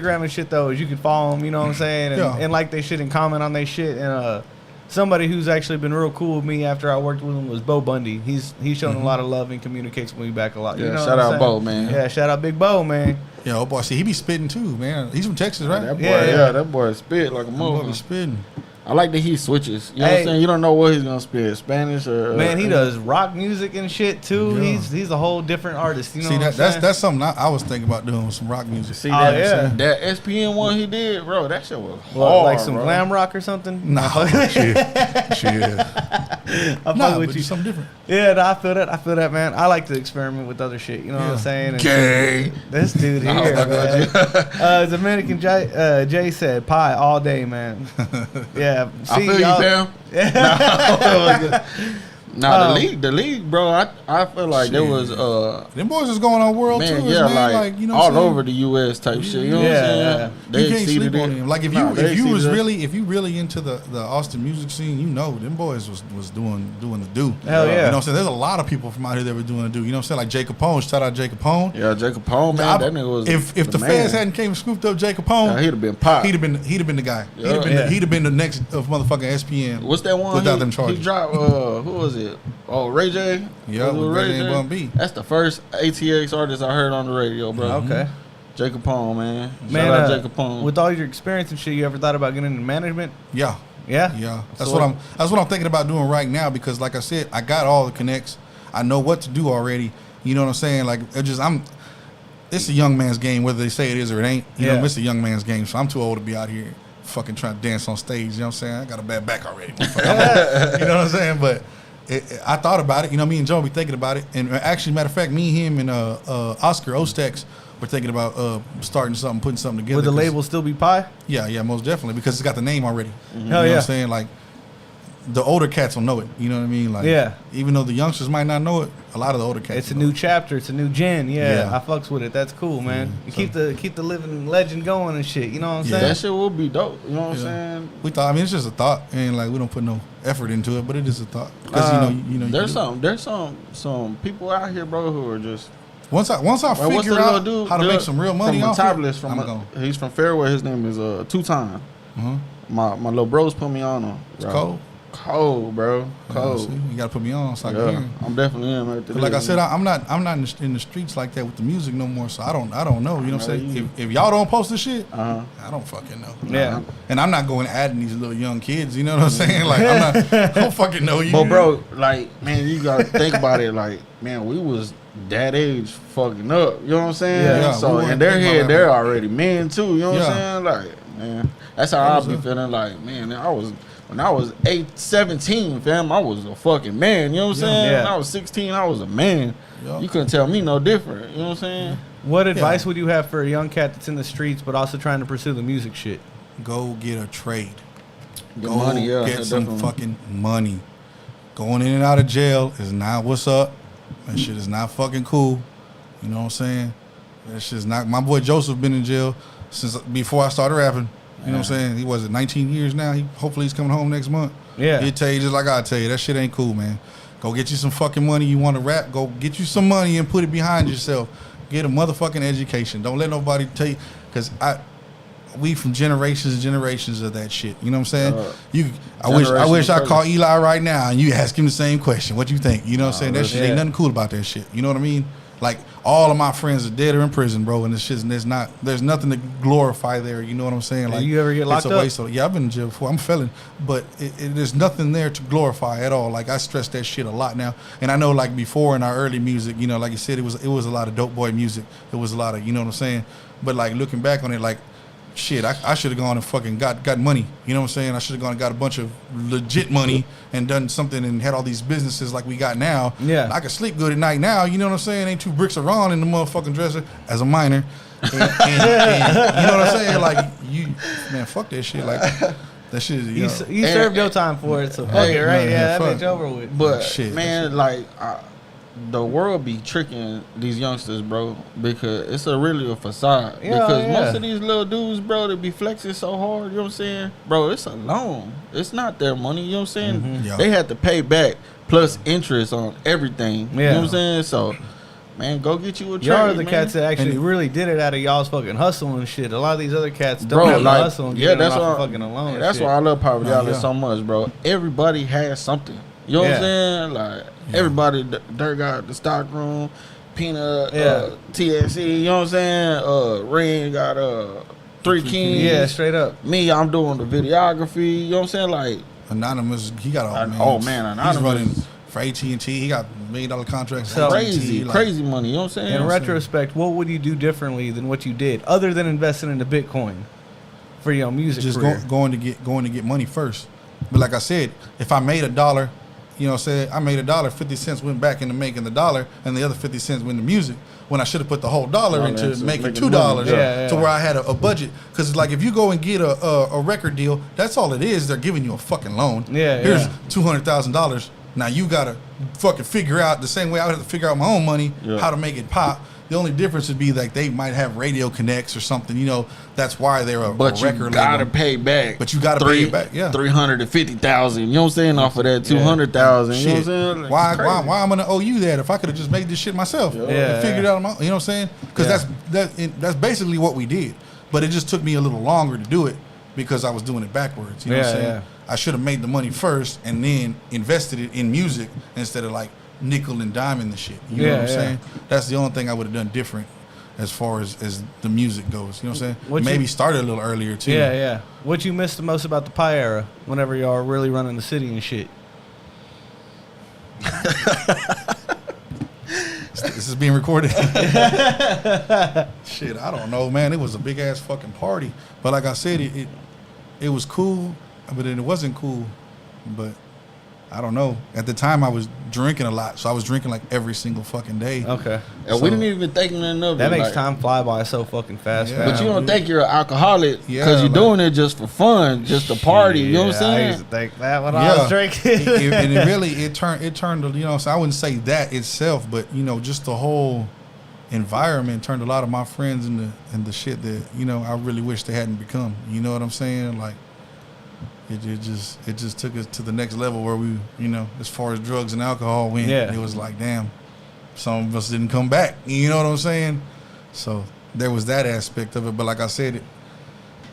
Instagram and shit though is you can follow them, you know what I'm saying, and like they shit and comment on they shit. And somebody who's actually been real cool with me after I worked with him was Bo Bundy. He's shown a lot of love and communicates with me back a lot. Yeah, you know shout out Bo, man. Yeah, shout out Big Bo, man. Yeah, oh boy, see, he be spitting too, man. He's from Texas, right? That boy, that boy spit like a Bo be motherfucker. spitting. I like that he switches. You know what I'm saying? You don't know what he's gonna spit, Spanish or man. He does rock music and shit too. Yeah. He's a whole different artist. You know, that's something I was thinking about doing with some rock music. See that SPN one he did, bro. That shit was hard, like some bro. glam rock or something. Nah, shit. I fuck with you. Something different. Yeah, no, I feel that, man. I like to experiment with other shit. You know what I'm saying? And Gay. this dude here, man. Dominican Jay said pie all day, man. Yeah, see, I feel you, fam. Yeah. The league, bro. I feel like there was them boys is going on world tours, man. Like you know, all over the U.S. type shit. You know what I'm saying? You can't sleep on them. Like if you really into the Austin music scene, you know, them boys was doing the do. Hell yeah. You know what I'm saying? There's a lot of people from out here that were doing the do. You know what I'm saying? Like Jay Capone. Shout out Jay Capone. Yeah, Jay Capone, man. That nigga was. If the feds hadn't came and scooped up Jay Capone, he'd have been pop. He'd have been the guy. He'd have been the next of motherfucking SPN. What's that one? Without them charges. He dropped. Who was it? Oh, Ray J. Yeah, with Ray J and Bun B. That's the first ATX artist I heard on the radio, bro. Okay. Jay Capone, man. Man, shout out Jay Capone. With all your experience and shit, you ever thought about getting into management? Yeah. Yeah. That's what I'm thinking about doing right now because, like I said, I got all the connects. I know what to do already. You know what I'm saying? Like it's a young man's game, whether they say it is or it ain't. You know, it's a young man's game. So I'm too old to be out here fucking trying to dance on stage. You know what I'm saying? I got a bad back already. You know what I'm saying? But I thought about it. You know, me and Joe be thinking about it. And actually, matter of fact, me, him, and Oscar Ostex were thinking about starting something, putting something together. Would the label still be Pie? Yeah, most definitely because it's got the name already. Hell you know what I'm saying? Like the older cats will know it. You know what I mean? Like even though the youngsters might not know it, a lot of the older cats. It's a new chapter. It's a new gen. Yeah, I fucks with it. That's cool, man. You keep the living legend going and shit. You know what I'm saying? That shit will be dope. You know what I'm saying? We thought. I mean, it's just a thought, and like we don't put no effort into it, but it is a thought. Because you know, there's some people out here, bro, who are just. Once I figure out how to make some real money off it, he's from Fairway. His name is Two Time. My little bros put me on him. It's cold, bro. Cold. Yeah, you gotta put me on so I can hear. I'm definitely in right there. Like I said, I'm not in the streets like that with the music no more. So I don't know. You know what I'm saying? If y'all don't post this shit, I don't fucking know. Yeah. And I'm not going adding these little young kids. You know what I'm saying? Like I don't fucking know you. But bro, like man, you gotta think about it. Like man, we was that age fucking up. You know what I'm saying? Yeah. So in their head, they're already men too. You know what I'm saying? Like man, that's how I be feeling. Like man, when I was 17, fam, I was a fucking man. You know what I'm saying? Yeah. When I was 16, I was a man. Yeah. You couldn't tell me no different. You know what I'm saying? What advice would you have for a young cat that's in the streets but also trying to pursue the music shit? Go get a trade. Go money, get some fucking money. Going in and out of jail is not what's up. That shit is not fucking cool. You know what I'm saying? That shit's not. My boy Joseph been in jail since before I started rapping. You know what I'm saying? He was 19 years now. Hopefully he's coming home next month. Yeah. He'll tell you just like I tell you. That shit ain't cool, man. Go get you some fucking money. You want to rap? Go get you some money and put it behind yourself. Get a motherfucking education. Don't let nobody tell you. Because we from generations and generations of that shit. You know what I'm saying? I wish I call Eli right now and you ask him the same question. What you think? You know what I'm saying? That shit ain't nothing cool about that shit. You know what I mean? Like all of my friends are dead or in prison, bro, and it's just there's nothing to glorify there. You know what I'm saying? Like you ever get locked up? So yeah, I've been in jail before. I'm a felon, but there's nothing there to glorify at all. Like I stress that shit a lot now, and I know like before in our early music, you know, like you said, it was a lot of dope boy music. It was a lot of, you know what I'm saying? But like looking back on it, like shit, I should have gone and fucking got money. You know what I'm saying? I should have gone and got a bunch of legit money and done something and had all these businesses like we got now. Yeah. I can sleep good at night now. You know what I'm saying? Ain't 2 bricks around in the motherfucking dresser as a minor. And you know what I'm saying? Like, man, fuck that shit. Like, that shit is, you served your time for it, so fuck it, right? Yeah, that bitch over with. But, shit, man, like, the world be tricking these youngsters, bro, because it's really a facade. Because most of these little dudes, bro, that be flexing so hard, you know what I'm saying? Bro, it's a loan. It's not their money, you know what I'm saying? Mm-hmm. Yeah. They have to pay back plus interest on everything. You know what I'm saying? So, man, go get you a trade. Y'all are the cats that actually really did it out of y'all's fucking hustle and shit. A lot of these other cats don't have the hustle and get that's off fucking alone. That's why I love Poverty Island so much, bro. Everybody has something. You know what I'm saying? Like, everybody, Dirt got the stock room, Peanut, TXC, you know what I'm saying? Rain got Three Kings. Yeah, straight up. Me, I'm doing the videography. You know what I'm saying? Like Anonymous, he got all man. Oh man, Anonymous. He's running for AT&T. He got $1 million contracts. So crazy, crazy money. You know what I'm saying? In retrospect, what would you do differently than what you did, other than investing into Bitcoin for your music just career? going to get money first. But like I said, if I made $1, you know, I made $1, 50 cents went back into making the dollar, and the other 50 cents went into music. When I should have put the whole dollar into making $2 to where I had a budget. Because like if you go and get a record deal, that's all it is. They're giving you a fucking loan. Here's $200,000. Now you gotta fucking figure out the same way I would have to figure out my own money how to make it pop. The only difference would be like they might have radio connects or something. You know, that's why they're a record label. But you gotta pay back. But you gotta pay it back. Yeah, $350,000. You know what I'm saying? Off of that $200,000. You know what I'm saying? Like, why I'm gonna owe you that if I could have just made this shit myself and figured it out on my, you know what I'm saying? Because that's basically what we did. But it just took me a little longer to do it because I was doing it backwards. You know what I'm saying? I should have made the money first and then invested it in music instead of like nickel and diming the shit. You know what I'm saying? That's the only thing I would have done different as far as the music goes. You know what I'm saying? Maybe started a little earlier too. Yeah. What you missed the most about the Pi era whenever y'all were really running the city and shit? This is being recorded. Shit, I don't know, man. It was a big ass fucking party. But like I said, it was cool, but then it wasn't cool. But I don't know. At the time, I was drinking a lot, so I was drinking like every single fucking day. Okay. And we didn't even think nothing of it. That makes time fly by so fucking fast. Yeah. But you don't think you're an alcoholic because you're doing it just for fun, just to party. You know what I'm saying? I used to think that when I was drinking. And it really turned. You know, so I wouldn't say that itself, but you know, just the whole environment turned a lot of my friends into shit that you know I really wish they hadn't become. You know what I'm saying? Like. It just took us to the next level where we, you know, as far as drugs and alcohol went, it was like, damn, some of us didn't come back. You know what I'm saying? So there was that aspect of it. But like I said,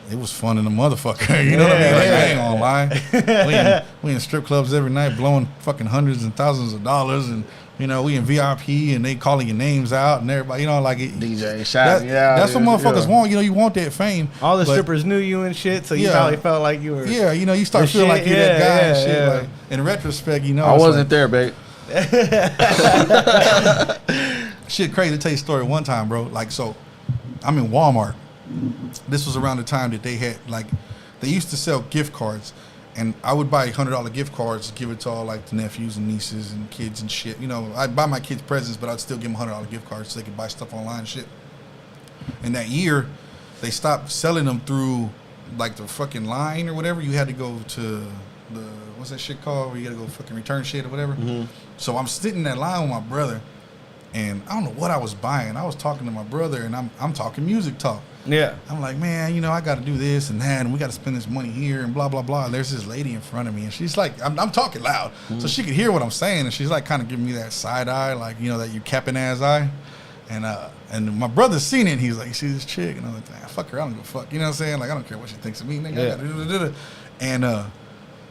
it was fun in the motherfucker. You know what I mean? Like, I ain't gonna lie. We in strip clubs every night blowing fucking hundreds and thousands of dollars, and you know, we in VIP and they calling your names out and everybody, you know, like it, DJ shouting out. That's what motherfuckers want. You know, you want that fame. All the strippers knew you and shit, so you probably felt like you were. Yeah, you know, you start feeling like you're that guy and shit. Like, in retrospect, you know, I wasn't there, babe. Shit, crazy to tell you a story. One time, bro, like, so I'm in Walmart. This was around the time that they had, like, they used to sell gift cards. And I would buy $100 gift cards, give it to all like the nephews and nieces and kids and shit. You know, I'd buy my kids presents, but I'd still give them $100 gift cards so they could buy stuff online and shit. And that year, they stopped selling them through like the fucking line or whatever. You had to go to the, what's that shit called? Where you got to go fucking return shit or whatever. Mm-hmm. So I'm sitting in that line with my brother, and I don't know what I was buying. I was talking to my brother, and I'm talking music talk. Yeah. I'm like, man, you know, I got to do this and that, and we got to spend this money here and blah, blah, blah. And there's this lady in front of me, and she's like, I'm talking loud. Mm-hmm. So she could hear what I'm saying, and she's like kind of giving me that side eye, like, you know, that you capping ass eye. And my brother's seen it, and he's like, you see this chick? And I'm like, fuck her, I don't give a fuck. You know what I'm saying? Like, I don't care what she thinks of me, nigga. Yeah. And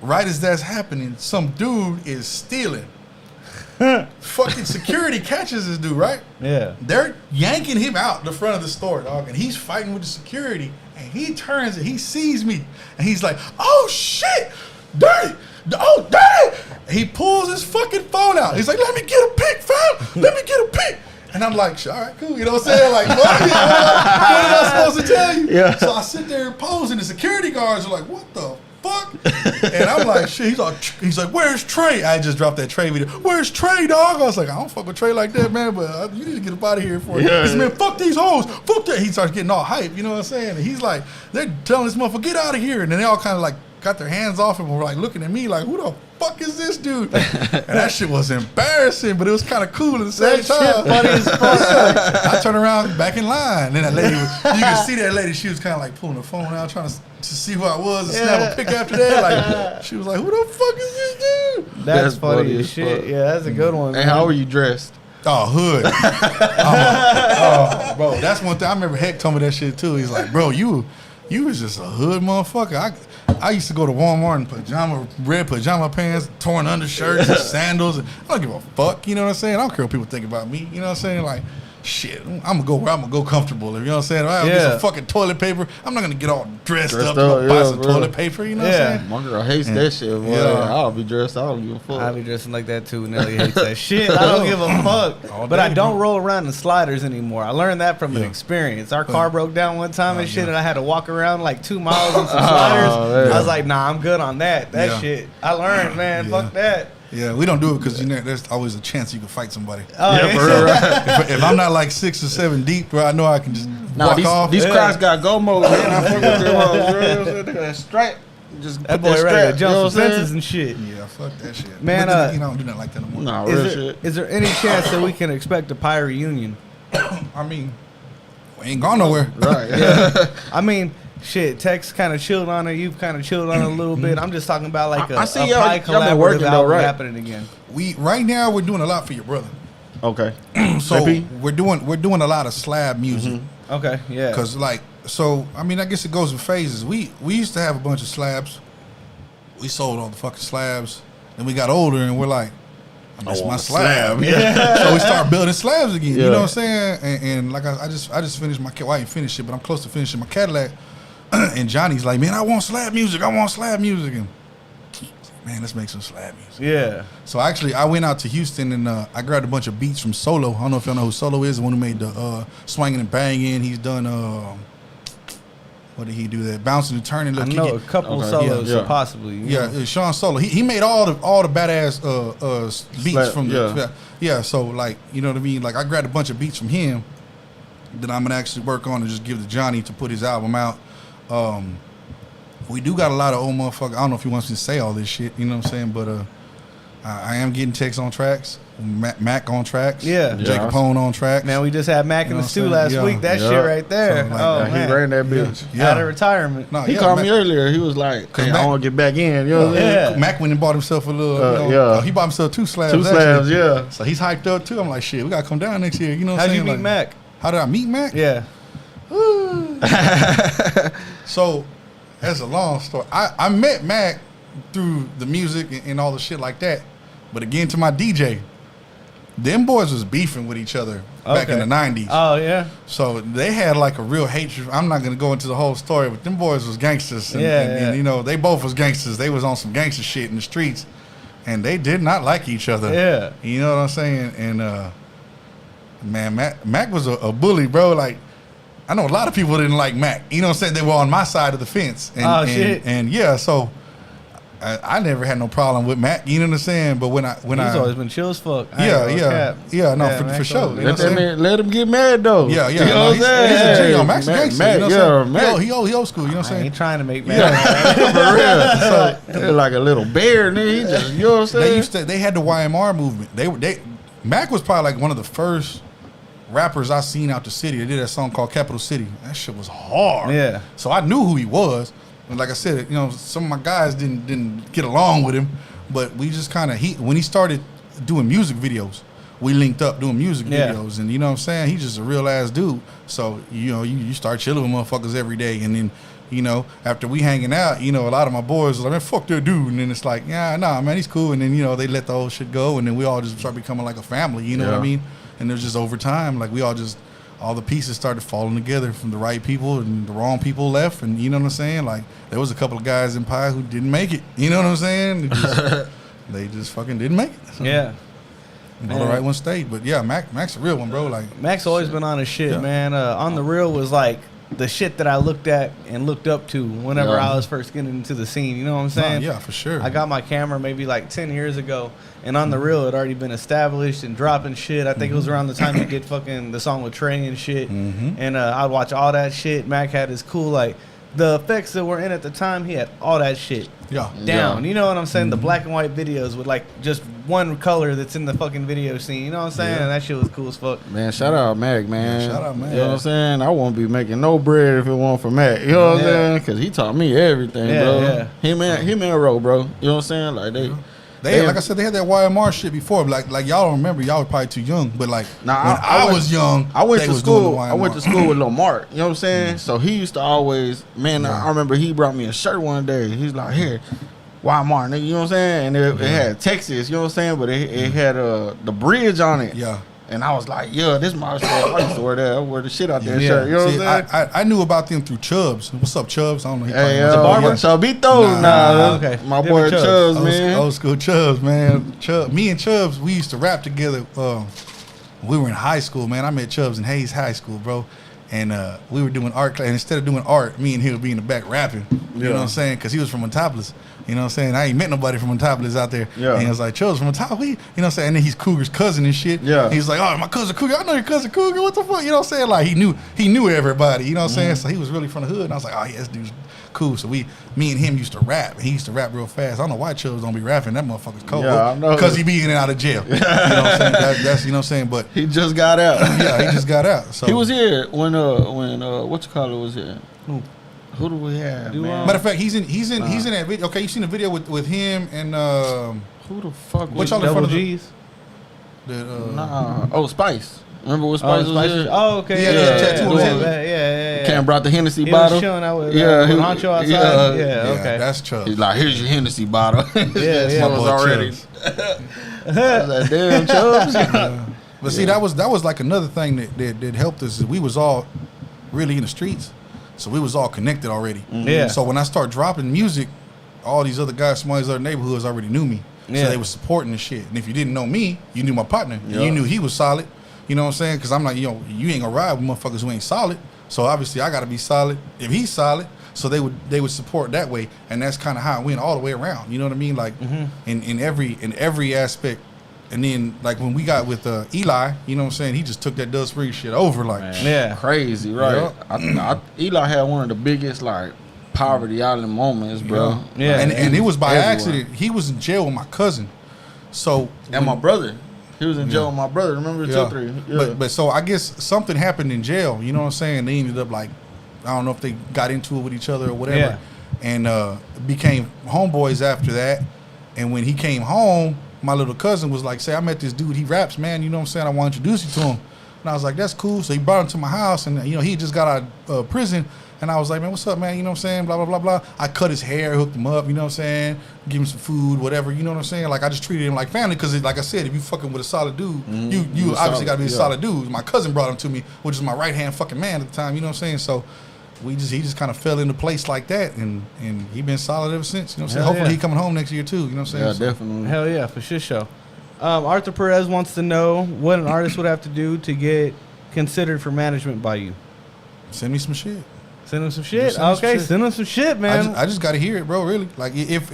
right as that's happening, some dude is stealing. Fucking security catches this dude, right? Yeah. They're yanking him out the front of the store, dog, and he's fighting with the security, and he turns and he sees me, and he's like, oh shit, dirty, oh dirty. He pulls his fucking phone out. He's like, let me get a pic, fam. Let me get a pic. And I'm like, all right, cool. You know what I'm saying? Like, what am I supposed to tell you? Yeah. So I sit there and pose, and the security guards are like, what the fuck? And I'm like, shit. He's like, where's Trey? I just dropped that Trey video. Where's Trey, dog? I was like, I don't fuck with Trey like that, man, but you need to get up out of here for it. He said, man, fuck these hoes. Fuck that. He starts getting all hype, you know what I'm saying? And he's like, they're telling this motherfucker, get out of here. And then they all kind of like got their hands off him and were like looking at me like, who the fuck is this dude? And that shit was embarrassing, but it was kind of cool at the same time. Funny as fuck. I turned around back in line, and then that lady, you can see that lady, she was kind of like pulling the phone out, trying to see who I was and snap a pic after that. Like, she was like, who the fuck is this dude? That's funny as shit. Fuck. Yeah, that's a good one. And how were you dressed? Oh, hood. Bro, that's one thing. I remember Heck told me that shit too. He's like, bro, you was just a hood motherfucker. I used to go to Walmart in red pajama pants, torn undershirts, and sandals. I don't give a fuck, you know what I'm saying? I don't care what people think about me, you know what I'm saying? Like, shit, I'm gonna go where I'm gonna go comfortable. You know what I'm saying? I'll get some fucking toilet paper. I'm not gonna get all dressed up to buy some toilet paper. You know what I'm saying? My girl hates that shit. Boy. I'll be dressed. I don't give a fuck. I'll be dressing like that too. Nelly hates that shit. I don't give a fuck. But I don't roll around in sliders anymore. I learned that from an experience. Our car broke down one time and shit, and I had to walk around like 2 miles in some sliders. I was like, nah, I'm good on that. That shit. I learned, man. Fuck that. Yeah, we don't do it because there's always a chance you can fight somebody. Oh, yeah. If I'm not like 6 or 7 deep, bro, I know I can just walk off. These cars got go mode, man. I fuck with them hoes, bro. That strap. Just that boy ready to jump some fences and shit. Yeah, fuck that shit. Man, you don't do nothing like that no more. Nah, real shit. Is there any chance that we can expect a Pie reunion? I mean, we ain't gone nowhere. Right. Yeah. I mean, shit, Tex kind of chilled on it. You've kind of chilled on it a little bit. I'm just talking about like a Pie collaborative album happening again. Right now we're doing a lot for your brother. Okay. So we're doing a lot of slab music. Okay, yeah. Because I mean, I guess it goes in phases. We used to have a bunch of slabs. We sold all the fucking slabs. Then we got older and we're like, I miss my slab. Yeah. So we start building slabs again. You know what I'm saying? And like I just finished my, well, I ain't finished it, but I'm close to finishing my Cadillac. And Johnny's like, man, I want slab music. And man, let's make some slab music. Yeah. So actually, I went out to Houston and I grabbed a bunch of beats from Solo. I don't know if y'all know who Solo is, the one who made the Swinging and Banging. He's done, what did he do that? Bouncing and Turning. Look, I know a couple solos, so possibly. Yeah, Sean Solo. He made all the badass beats from the. Yeah, so like, you know what I mean? Like I grabbed a bunch of beats from him that I'm gonna actually work on and just give to Johnny to put his album out. We do got a lot of old motherfuckers. I don't know if he wants me to say all this shit, you know what I'm saying? But I am getting Tex on tracks, Mac on tracks, Jacob Capone on tracks. Man, we just had Mac in the stew last week. That shit right there. So, man. He ran that bitch. Out of retirement. No, he called me earlier. He was like, hey, I want to get back in. You know what I'm saying? Mac went and bought himself a little, he bought himself 2 slabs. 2 slabs, yeah. So he's hyped up too. I'm like, shit, we got to come down next year. You know what I'm saying? How'd you meet Mac? How did I meet Mac? Yeah. So, that's a long story. I met Mac through the music and all the shit like that. But again, to my DJ, them boys was beefing with each other back in the 90s. Oh, yeah? So they had like a real hatred. I'm not going to go into the whole story, but them boys was gangsters. And, you know, they both was gangsters. They was on some gangster shit in the streets. And they did not like each other. Yeah. You know what I'm saying? And, man, Mac was a bully, bro. Like, I know a lot of people didn't like Mac. You know what I'm saying? They were on my side of the fence. And, shit. And yeah, so I never had no problem with Mac. You know what I'm saying? But when he's always been chill as fuck. For sure. You know let him get mad though. Yeah. You know what I'm saying? He's a G. Mac's a gangster. Mac, you know Mac. He old school. You know what I'm saying? I ain't trying to make Mac. For real. So, like a little bear, nigga. He just, you know what I'm saying? They had the YMR movement. Mac was probably like one of the first rappers I seen out the city. They did that song called Capital City. That shit was hard. Yeah. So I knew who he was. And like I said, you know, some of my guys didn't get along with him, but we just kind of when he started doing music videos, we linked up doing music videos, and you know what I'm saying? He's just a real ass dude. So you know, you start chilling with motherfuckers every day, and then you know, after we hanging out, you know, a lot of my boys was like, man, fuck that dude, and then it's like, yeah, nah, man, he's cool, and then you know, they let the whole shit go, and then we all just start becoming like a family, you know what I mean? And it was just over time, like all the pieces started falling together from the right people and the wrong people left. And you know what I'm saying? Like there was a couple of guys in Pie who didn't make it. You know what I'm saying? They just fucking didn't make it. So, yeah. All the right one stayed. But yeah, Mac's a real one, bro. Like Mac's always been on his shit, man. On the Real was like the shit that I looked at and looked up to whenever I was first getting into the scene. You know what I'm saying? Yeah, for sure. I got my camera maybe like 10 years ago, and On the Real had already been established and dropping shit. I think it was around the time he did fucking the song with Trey and shit. And I'd watch all that shit. Mac had his cool, like, the effects that were in at the time, he had all that shit down. You know what I'm saying? The black and white videos with like just one color that's in the fucking video scene. You know what I'm saying? And that shit was cool as fuck. Man, shout out Mac, man. Shout out Mac. You know what I'm saying? I won't be making no bread if it weren't for Mac. You know what I'm saying? Because he taught me everything, bro. Yeah. Him and Ro, bro. You know what I'm saying? Like they like I said, they had that YMR shit before. Like y'all don't remember. Y'all were probably too young. But like when I was young, I went to school. I went to school with Lil Mark. You know what I'm saying? So he used to always, man. I remember he brought me a shirt one day. He's like, here, YMR, nigga. You know what I'm saying? And it had Texas. You know what I'm saying? But it had the bridge on it. Yeah. And I was like, yeah, this is my shirt. I used to wear that. I wear the shit out there shirt. You know what I'm saying? I knew about them through Chubbs. What's up, Chubbs? I don't know. Hey, the barber? Chubbito? Nah, okay. My boy Chubbs, man. Old school Chubbs, man. Me and Chubbs, we used to rap together. We were in high school, man. I met Chubbs in Hayes High School, bro. And we were doing art class. And instead of doing art, me and he would be in the back rapping. You know what I'm saying? Because he was from Montopolis. You know what I'm saying? I ain't met nobody from Montopolis out there. Yeah. And he was like, Chubbs from Montopolis. You know what I'm saying? And then he's Cougar's cousin and shit. Yeah. He's like, oh, my cousin Cougar. I know your cousin Cougar. What the fuck? You know what I'm saying? Like, he knew everybody. You know what I'm saying? So he was really from the hood. And I was like, oh, yeah, this dude's cool. So me and him used to rap. He used to rap real fast. I don't know why Chubbs don't be rapping. That motherfucker's cold. Yeah, I know. Because he be in and out of jail. You know what I'm saying? That's, you know what I'm saying? But he just got out. Yeah, he just got out. So he was here when what you call it was here. Who do we have? Man? Matter of fact, he's in that video. Okay, you seen the video with him and who the fuck? What y'all in front of G's? Nah. Oh, Spice. Remember what Spice was here? Oh, okay. Yeah. Tattoo on his head. Yeah. Cam brought the Hennessy bottle. He was showing out with Honcho outside. Yeah, okay. That's Chubbs. He's like, here's your Hennessy bottle. Yeah. My boy already. I was like, damn, Chubbs. But see, that was like another thing that helped us. Is we was all really in the streets. So we was all connected already. Mm-hmm. Yeah. So when I started dropping music, all these other guys from all these other neighborhoods already knew me. Yeah. So they was supporting the shit. And if you didn't know me, you knew my partner. Yeah. And you knew he was solid. You know what I'm saying? Because I'm like, you ain't gonna ride with motherfuckers who ain't solid. So obviously I gotta be solid if he's solid. So they would support that way. And that's kind of how it went all the way around. You know what I mean? Like in every aspect. And then, like, when we got with Eli, you know what I'm saying? He just took that Dust Free shit over, like, crazy, right? Yeah. Eli had one of the biggest, like, poverty island moments, bro. Yeah. And it was by accident. He was in jail with my cousin. So. And my brother. He was in jail with my brother. Remember the 2-3? Yeah. But so I guess something happened in jail. You know what I'm saying? They ended up, like, I don't know if they got into it with each other or whatever. Yeah. And became homeboys after that. And when he came home, my little cousin was like, say, I met this dude, he raps, man, you know what I'm saying? I want to introduce you to him. And I was like, that's cool. So he brought him to my house, and, he just got out of prison. And I was like, man, what's up, man? You know what I'm saying? Blah, blah, blah, blah. I cut his hair, hooked him up, you know what I'm saying? Give him some food, whatever, you know what I'm saying? Like, I just treated him like family because, like I said, if you fucking with a solid dude, you obviously got to be a solid dude. My cousin brought him to me, which is my right-hand fucking man at the time, you know what I'm saying? So he just kind of fell into place like that, and he been solid ever since, you know what I'm saying? Hopefully he coming home next year, too, you know what I'm saying? Yeah, definitely. Hell yeah, for sure. Arthur Perez wants to know what an artist would have to do to get considered for management by you. Send me some shit. Send him some shit. Okay, send him some shit, man. I just got to hear it, bro. Really, like if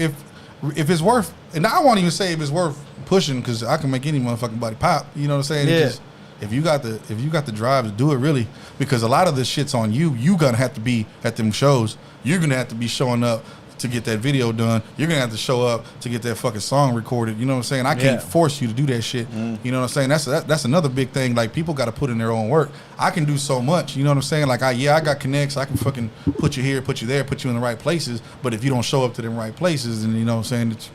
it's worth, and I won't even say if it's worth pushing because I can make any motherfucking body pop. You know what I'm saying? Yeah. Just, if you got the drive to do it, really, because a lot of this shit's on you. You gonna have to be at them shows. You're gonna have to be showing up to get that video done. You're gonna have to show up to get that fucking song recorded. You know what I'm saying? I can't force you to do that shit. You know what I'm saying? That's another big thing. Like, people got to put in their own work. I can do so much. You know what I'm saying? Like, I got connects. I can fucking put you here, put you there, put you in the right places. But if you don't show up to them right places, then you know what I'm saying, it's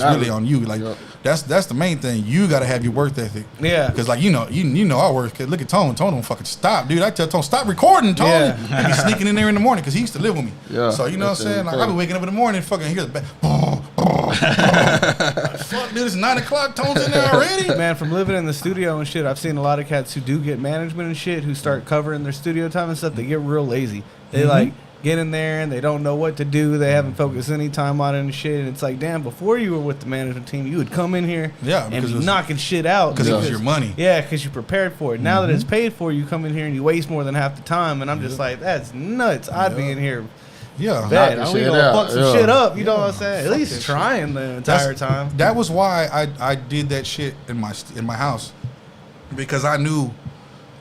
really on you. Like, that's the main thing. You got to have your work ethic. Yeah. Because, like, you know our work. Look at Tone. Tone don't fucking stop, dude. I tell Tone, stop recording, Tone. Yeah. He be sneaking in there in the morning because he used to live with me. Yeah. So, you know what I'm saying? Like, I be waking up in the morning and fucking hear the fuck, dude, it's 9 o'clock. Tone's in there already. Man, from living in the studio and shit, I've seen a lot of cats who do get management and shit who start covering their studio time and stuff. They get real lazy. They like get in there and they don't know what to do. They haven't focused any time on it and shit. And it's like, damn, before you were with the management team, you would come in here and be knocking shit out. Because it was your money. Yeah, because you prepared for it. Now that it's paid for, you come in here and you waste more than half the time. And I'm just like, that's nuts. I'd be in here. Yeah. Bad. I'm gonna fuck some shit up. You know what I'm saying? At least trying the entire time. That was why I did that shit in my house. Because I knew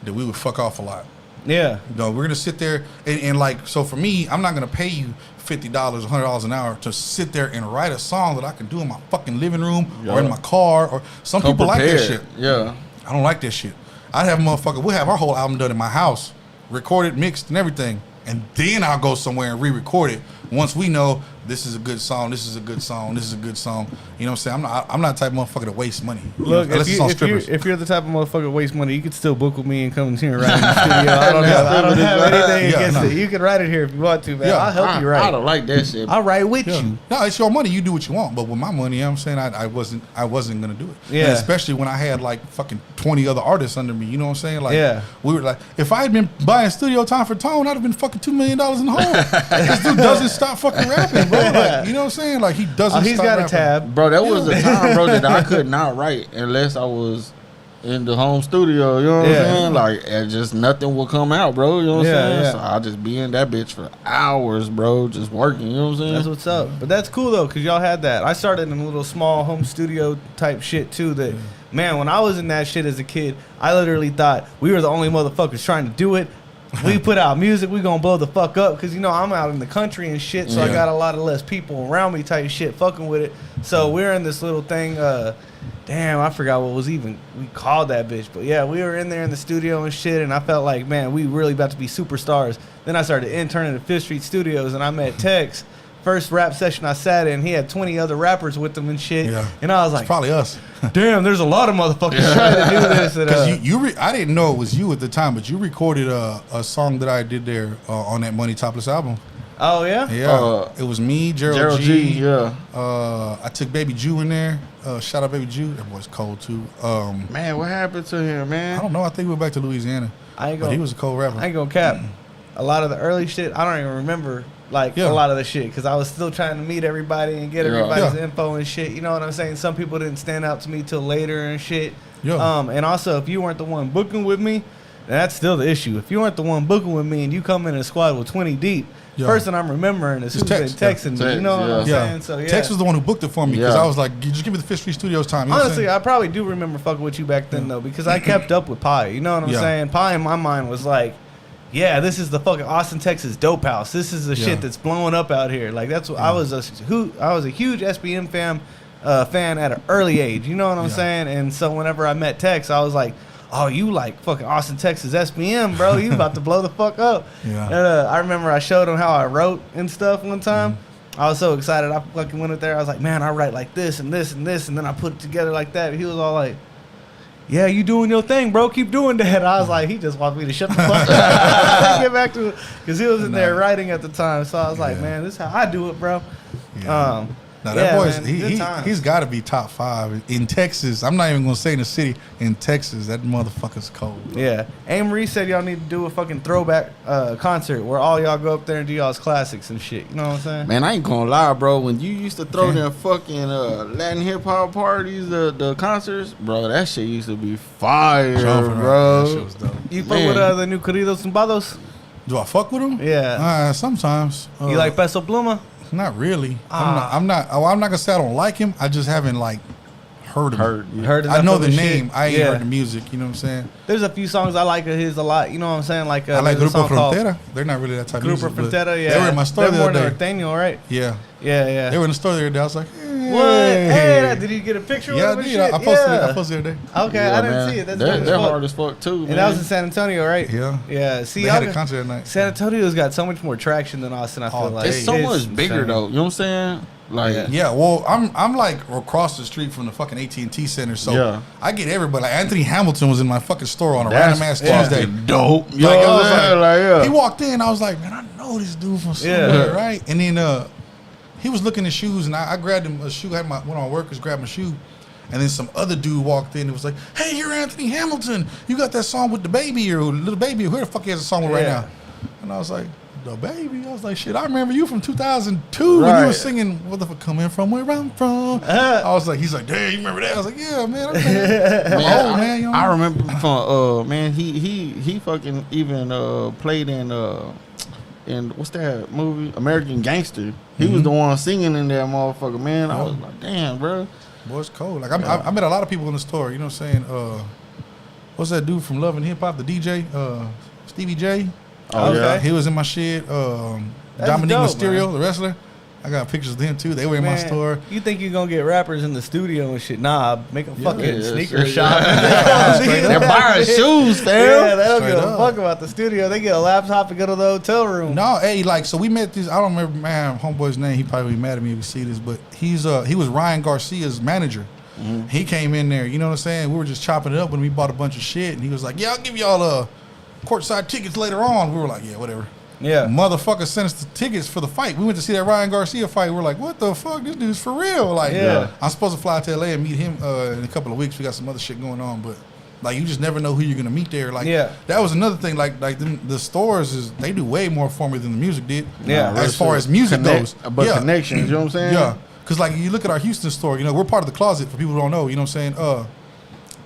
that we would fuck off a lot. Yeah. No, we're gonna sit there and like, so for me, I'm not gonna pay you $50, $100 an hour to sit there and write a song that I can do in my fucking living room or in my car. Or some people like that shit. Yeah. I don't like that shit. I'd have we'll have our whole album done in my house, recorded, mixed, and everything. And then I'll go somewhere and re-record it once we know this is a good song, this is a good song, this is a good song. You know what I'm saying? I'm not the type of motherfucker to waste money. Look, if you're the type of motherfucker to waste money, you could still book with me and come here and write in the studio. I don't have anything against it. You can write it here if you want to, man. I'll help you write. I don't like that shit. I'll write with you. No, it's your money. You do what you want. But with my money, you know what I'm saying, I wasn't gonna do it. Yeah. And especially when I had like fucking 20 other artists under me. You know what I'm saying? Like, we were like, if I had been buying studio time for Tone, I'd have been fucking $2 million in the hole. This dude doesn't stop fucking rapping, bro. Like, you know what I'm saying? Like, he doesn't. He's got a tab, bro. That was a time, bro, that I could not write unless I was in the home studio. You know what I'm saying? Like, and just nothing will come out, bro. You know what I'm saying? Yeah. So I'll just be in that bitch for hours, bro, just working. You know what I'm saying? That's what's up. But that's cool though, cause y'all had that. I started in a little small home studio type shit too. That man, when I was in that shit as a kid, I literally thought we were the only motherfuckers trying to do it. We put out music, we gonna blow the fuck up, cause you know I'm out in the country and shit, so I got a lot of less people around me type shit fucking with it. So we're in this little thing. Damn, I forgot what was even we called that bitch, but yeah, we were in there in the studio and shit, and I felt like, man, we really about to be superstars. Then I started interning at Fifth Street Studios, and I met Tex. First rap session I sat in, he had 20 other rappers with him and shit, and I was like, it's probably us. Damn, there's a lot of motherfuckers trying to do this. Because I didn't know it was you at the time, but you recorded a song that I did there on that Money Topless album. Oh yeah, yeah. It was me, Gerald G. Yeah. I took Baby Jew in there. Shout out Baby Jew. That boy's cold too. Man, what happened to him, man? I don't know. I think we went back to Louisiana. But he was a cold rapper. I ain't gonna cap. A lot of the early shit, I don't even remember a lot of the shit, because I was still trying to meet everybody and get everybody's info and shit. You know what I'm saying? Some people didn't stand out to me till later and shit. And also, if you weren't the one booking with me, that's still the issue. If you weren't the one booking with me and you come in a squad with 20 deep, person I'm remembering is who's been texting me. You know what I'm saying? So Tex was the one who booked it for me, because I was like, just give me the Fifth Street Studios time. You honestly, I probably do remember fucking with you back then though, because I kept up with Pi. You know what I'm saying? Pi in my mind was like, yeah, this is the fucking Austin, Texas dope house. This is the shit that's blowing up out here. Like that's what I was a huge SBM fan at an early age. You know what I'm saying? And so whenever I met Tex, I was like, oh, you like fucking Austin, Texas SBM, bro? You about to blow the fuck up. And I remember I showed him how I wrote and stuff one time. I was so excited. I fucking went up there. I was like, man, I write like this and this and this, and then I put it together like that. He was all like, yeah, you doing your thing, bro. Keep doing that. I was like, he just wants me to shut the fuck up. Get back to it. Because he was in there writing at the time. So I was like, man, this is how I do it, bro. Now that boy's he's got to be top 5 in Texas. I'm not even gonna say in the city. In Texas, that motherfucker's cold. Bro. Yeah, Amory said y'all need to do a fucking throwback concert where all y'all go up there and do y'all's classics and shit. You know what I'm saying? Man, I ain't gonna lie, bro. When you used to throw them fucking Latin hip hop parties, the concerts, bro, that shit used to be fire, bro. That shit was dope. You fuck with the new Corridos Tumbados? Do I fuck with them? Yeah. Sometimes. You like Peso Pluma? Not really. I'm not gonna say I don't like him. I just haven't like heard him. I know the name. I ain't heard the music. You know what I'm saying? There's a few songs I like of his a lot. You know what I'm saying? Like I like Grupo Frontera. They're not really that type of music. Grupo Frontera, yeah. They were in my store the other day. Norteño, right? Yeah. They were in the store the other day. I was like, hey. What? Hey, did you get a picture with him? Yeah, I posted it. I posted it the other day. Okay, I didn't see it. They're hard as fuck too, man. And that was in San Antonio, right? Yeah. See, they had a concert that night. San Antonio's got so much more traction than Austin. I feel like it's so much bigger though. You know what I'm saying? Like well, I'm like across the street from the fucking AT&T Center, so I get everybody. Like Anthony Hamilton was in my fucking store on a random ass Tuesday. Dope. He walked in. I was like, man, I know this dude from somewhere, right? And then he was looking at shoes, and I grabbed him a shoe. One of my workers grabbed my shoe, and then some other dude walked in and was like, "Hey, you're Anthony Hamilton. You got that song with the baby or Little Baby? Who the fuck he has a song with right now?" And I was like, "The Baby." I was like, "Shit, I remember you from 2002 when you were singing what the fuck coming from where I'm from." I was like, he's like, "Damn, you remember that?" I was like, "Yeah, man, I'm old, man." You know? I remember from man, he fucking even played in what's that movie? American Gangster. He was the one singing in that motherfucker, man. I was like, damn, bro. Boy, it's cold. Like I met a lot of people in the store. You know what I'm saying? What's that dude from Love and Hip Hop? The DJ, Stevie J. Oh yeah, he was in my shit. Dominique dope, Mysterio, man. the wrestler. I got pictures of them too. They were in my store. You think you're gonna get rappers in the studio and shit? Nah, make them fucking sneaker shop. They're buying shoes, fam. Yeah, they don't give a fuck about the studio. They get a laptop and go to the hotel room. No, hey, like, so we met these. I don't remember, man, homeboy's name. He probably be mad at me if we see this, but he was Ryan Garcia's manager. Mm-hmm. He came in there. You know what I'm saying? We were just chopping it up when we bought a bunch of shit, and he was like, "Yeah, I'll give y'all courtside tickets later on." We were like, "Yeah, whatever." Yeah. Motherfucker sent us the tickets for the fight. We went to see that Ryan Garcia fight. We're like, what the fuck? This dude's for real. Like, I'm supposed to fly to LA and meet him in a couple of weeks. We got some other shit going on, but like, you just never know who you're gonna meet there. Like, that was another thing. Like the stores they do way more for me than the music did. Yeah. As far as music goes, but connections. You know what I'm saying? Yeah. Because like you look at our Houston store, you know, we're part of the closet for people who don't know. You know what I'm saying?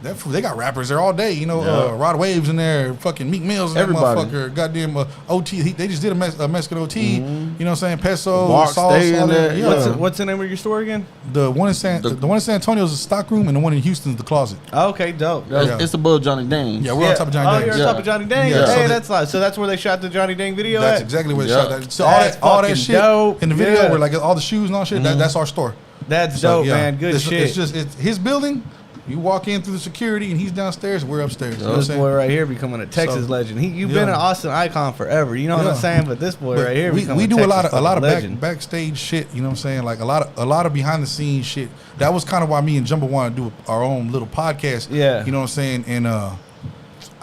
They got rappers there all day, you know. Rod Waves in there, fucking Meek Mills, and that motherfucker. Goddamn OT. They just did a Mexican OT. You know what I'm saying? Peso, Sauce, all there. Yeah. What's the name of your store again? The one in San Antonio is the stock room, and the one in Houston is the closet. Okay, dope. It's above Johnny Dang. Yeah, we're on top of Johnny Dang. Oh, you're on top of Johnny Dang. Yeah. Hey, that's nice. So that's where they shot the Johnny Dang video. That's exactly where they shot that. So all that shit dope. In the video, where like all the shoes and all shit. That's our store. That's dope, man. Good shit. It's his building. You walk in through the security, and he's downstairs, and we're upstairs. You know this boy right here becoming a Texas legend. You've been an Austin icon forever. You know what I'm saying? But this boy right here, we do a lot of backstage shit. You know what I'm saying? Like a lot of behind the scenes shit. That was kind of why me and Jumbo wanted to do our own little podcast. Yeah, you know what I'm saying? And I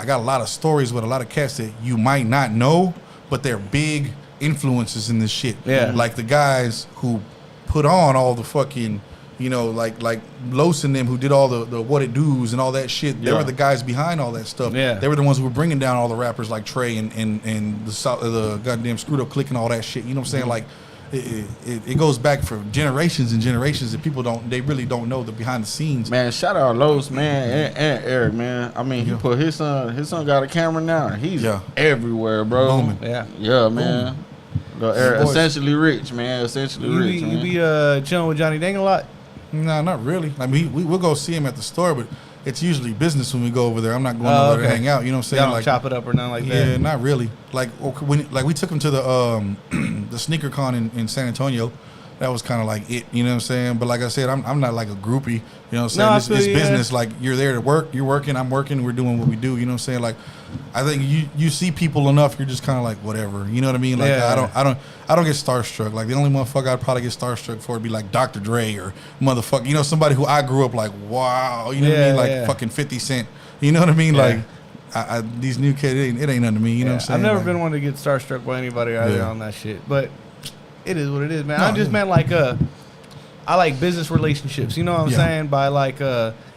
got a lot of stories with a lot of cats that you might not know, but they're big influences in this shit. Yeah, like the guys who put on all the fucking. You know, like Los and them who did all the what it do's and all that shit. They were the guys behind all that stuff. Yeah. They were the ones who were bringing down all the rappers like Trey and the goddamn Screwed Up Click and all that shit. You know what I'm saying? Like, it goes back for generations and generations that people they really don't know the behind the scenes. Man, shout out Los, man, and Eric, man. I mean, he put his son got a camera now. And he's everywhere, bro. Booming. Yeah, man. Eric, essentially rich, man. Essentially rich. You be chilling with Johnny Dang a lot? No, not really. I mean, we'll go see him at the store, but it's usually business when we go over there. I'm not going over there to hang out. You know what I'm saying? Y'all don't chop it up or nothing like that? Yeah, not really. Like we took him to the sneaker con in San Antonio. That was kind of like it, you know what I'm saying? But like I said, I'm not like a groupie, you know what I'm saying? It's business. Like, you're there to work, you're working, I'm working, we're doing what we do, you know what I'm saying? Like, I think you see people enough, you're just kind of like whatever, you know what I mean? Like, I don't get starstruck. Like, the only motherfucker I'd probably get starstruck for would be like Dr. Dre or motherfucker, you know, somebody who I grew up like, wow, you know what I mean? Like fucking 50 Cent, you know what I mean? Like, these new kids, it ain't nothing to me, you know what I'm saying? I've never been one to get starstruck by anybody either on that shit, but it is what it is, man. I just meant like I like business relationships. You know what I'm saying? By like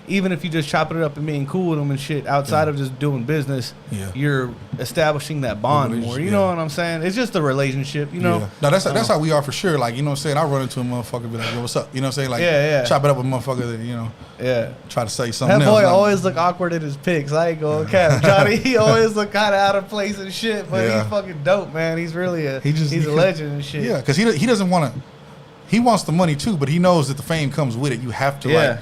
even if you just chopping it up and being cool with them and shit, outside of just doing business, you're establishing that bond more. You know what I'm saying? It's just a relationship, you know? Yeah. No, that's how we are for sure. Like, you know what I'm saying? I run into a motherfucker and be like, yo, what's up? You know what I'm saying? Like, chop it up with a motherfucker that, you know, try to say something that else. That boy always look awkward in his pics. I ain't going to cap. Johnny, he always look kind of out of place and shit, but he's fucking dope, man. He's really he's a legend and shit. Yeah, because he doesn't want to. He wants the money too, but he knows that the fame comes with it. You have to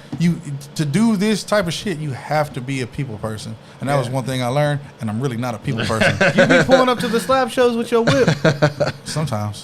to do this type of shit. You have to be a people person, and that was one thing I learned. And I'm really not a people person. You be pulling up to the slap shows with your whip. Sometimes.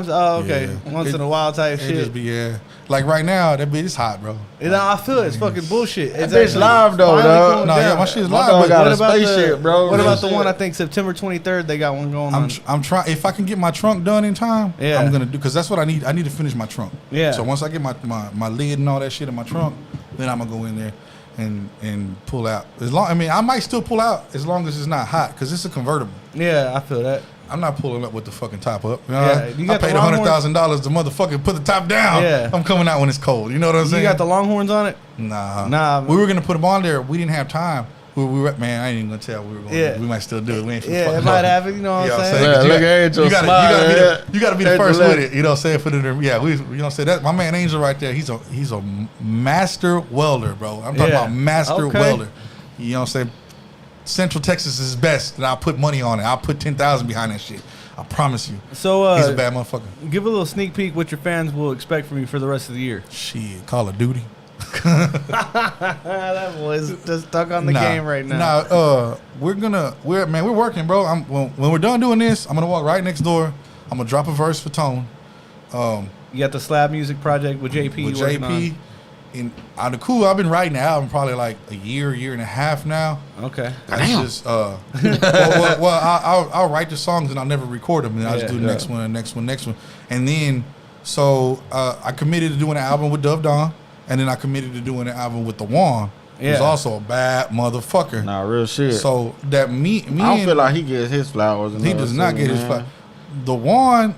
Oh, okay. Yeah. Once in a while type shit. Just be like right now, that bitch is hot, bro. I feel it. It's fucking bullshit. It's bitch live though, dog. No, my shit is live. But got a spaceship, bro. What about the one? I think September 23rd they got one going on. I'm trying. If I can get my trunk done in time, I'm gonna do, because that's what I need. I need to finish my trunk. Yeah. So once I get my lid and all that shit in my trunk, then I'm gonna go in there and pull out. I might still pull out as long as it's not hot, because it's a convertible. Yeah, I feel that. I'm not pulling up with the fucking top up. You know, I paid $100,000 to motherfucking put the top down. Yeah. I'm coming out when it's cold. You know what I'm saying? You got the Longhorns on it? Nah. We were gonna put them on there. We didn't have time. We were, man, I ain't even gonna tell. We were going. We might still do it. We ain't it might happen. You know what I'm saying? Look at Angel. You gotta be the first with it. You know what I'm saying? Put it in. Yeah, you know what I'm saying? That my man Angel right there. He's a master welder, bro. I'm talking about master welder. You know what I'm saying? Central Texas is best, and I'll put money on it. I'll put 10,000 behind that shit. I promise you. So he's a bad motherfucker. Give a little sneak peek what your fans will expect from you for the rest of the year. Shit, Call of Duty. That boy's just stuck on the game right now. We're working, bro. When we're done doing this, I'm gonna walk right next door. I'm gonna drop a verse for Tone. You got the Slab Music Project with JP. With JP. And on the cool, I've been writing the album probably like a year and a half now. Okay. Damn. Just, I'll write the songs and I'll never record them, and I'll just do the next one, next one. And then, so I committed to doing an album with Dove Don, and then I committed to doing an album with the Juan. Who's also a bad motherfucker. Nah, real shit. So that me I don't feel like he gets his flowers. He does not get his flowers. The Juan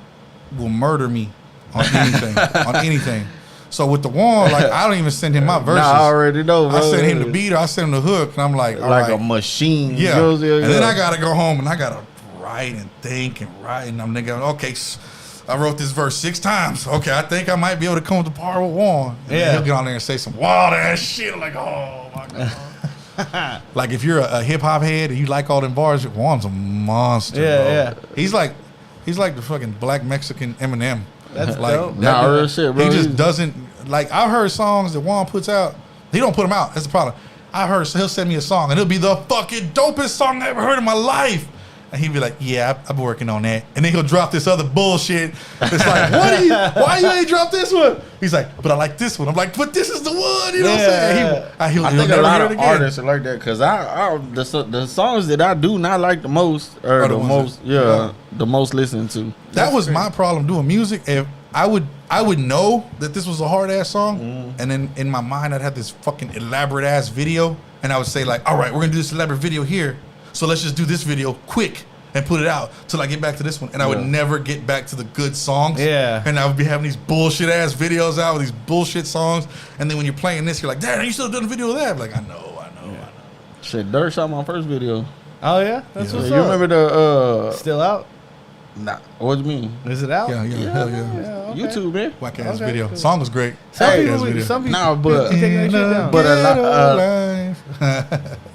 will murder me on anything. On anything. So with the Juan, like, I don't even send him my verses. Nah, I already know, bro. I send him the beat, or I send him the hook, and I'm like, all like right. a machine. Yeah. And then I gotta go home and I gotta write and think and write, and I'm thinking, okay, I wrote this verse 6 times. Okay, I think I might be able to come to par with Juan. And he'll get on there and say some wild ass shit. I'm like, oh my god. Like, if you're a hip hop head and you like all them bars, Juan's a monster. Yeah, bro. He's like the fucking black Mexican Eminem. That's like dope. Nah, real shit, bro. He just doesn't, like, I've heard songs that Juan puts out. He don't put them out. That's the problem. I heard, so he'll send me a song and it'll be the fucking dopest song I ever heard in my life. And he'd be like, yeah, I've been working on that. And then he'll drop this other bullshit. It's like, why you ain't drop this one? He's like, but I like this one. I'm like, but this is the one. You know what I'm saying? I think a lot of artists are like that, because the songs that I do not like the most are the most, the most listened to. That was my problem doing music. If I would know that this was a hard ass song, and then in my mind I'd have this fucking elaborate ass video, and I would say like, all right, we're gonna do this elaborate video here. So let's just do this video quick and put it out till I get back to this one. And I would never get back to the good songs. Yeah. And I would be having these bullshit ass videos out with these bullshit songs. And then when you're playing this, you're like, damn, you still doing a video of that? I'm like, I know. Shit, Dirt shot my first video. Oh yeah? That's what's You up. remember the Still out? Nah, what do you mean? Is it out? Yeah, hell yeah. Okay. YouTube, man. Whack ass video. Song was great. Some Hey, people, video. some people Nah, but be taking that shit down. but Life.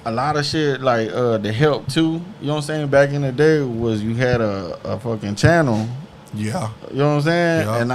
a lot of shit like the help too. You know what I'm saying? Back in the day was you had a fucking channel. Yeah. You know what I'm saying? Yeah. And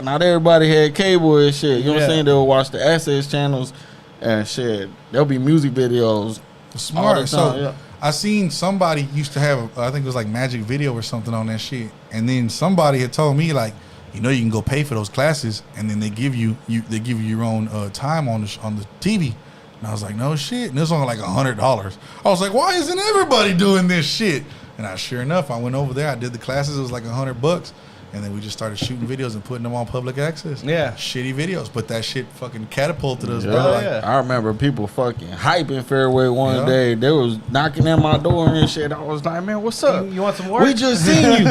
not everybody had cable and shit. You know what I'm saying? They'll watch the Access channels and shit. There'll be music videos. Smart. All the So time, I seen somebody used to have, I think it was like Magic Video or something on that shit. And then somebody had told me like, you know, you can go pay for those classes, and then they give you your own time on the TV. And I was like, no shit. And it was only like $100. I was like, why isn't everybody doing this shit? And sure enough, I went over there. I did the classes. It was like $100. And then we just started shooting videos and putting them on public access. Yeah. Shitty videos. But that shit fucking catapulted us, bro. Like, I remember people fucking hyping Fairway one day. They was knocking at my door and shit. I was like, man, what's up? You want some work? We just seen you.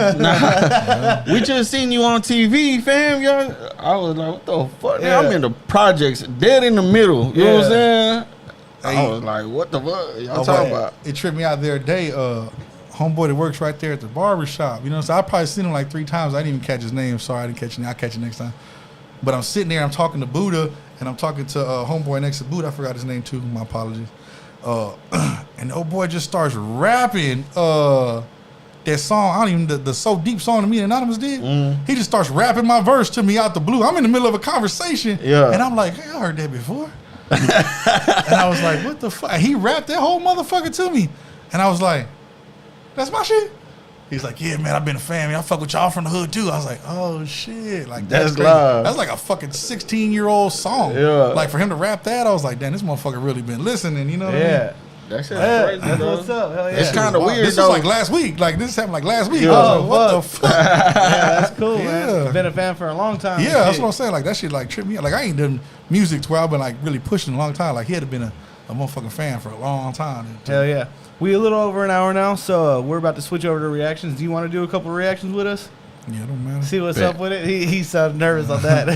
We just seen you on TV, fam. Y'all. I was like, what the fuck? Yeah. I'm in the projects, dead in the middle. You know what I'm saying? Hey. I was like, what the fuck y'all talking about? It tripped me out the other day. Homeboy that works right there at the barber shop. You know, so I probably seen him like 3 times. I didn't even catch his name. Sorry, I didn't catch it. I'll catch it next time. But I'm sitting there, I'm talking to Buddha, and I'm talking to homeboy next to Buddha. I forgot his name too. My apologies. And the old boy just starts rapping that song. I don't even, the So Deep song to me Anonymous did. He just starts rapping my verse to me out the blue. I'm in the middle of a conversation. Yeah. And I'm like, hey, I heard that before. And I was like, what the fuck? He rapped that whole motherfucker to me. And I was like, that's my shit. He's like, yeah, man, I've been a fan. I fuck with y'all from the hood too. I was like, oh shit, like that's crazy. Love. That's like a fucking 16-year-old song. Yeah. Like for him to rap that, I was like, damn, this motherfucker really been listening. You know what I mean? That shit's That's crazy, bro. what's up. Hell yeah. It's kind of weird This though. was like last week. Like this happened like last week. Yeah. I was like, what the fuck? Yeah, that's cool, man. Yeah. Been a fan for a long time. Yeah, that's what I'm saying. Like that shit like tripped me out. Like I ain't done music to where I've been like really pushing a long time. Like he had been a motherfucking fan for a long time. Hell yeah. We a little over an hour now, so we're about to switch over to reactions. Do you want to do a couple of reactions with us? Yeah, don't matter. See what's up with it? He's so nervous on that.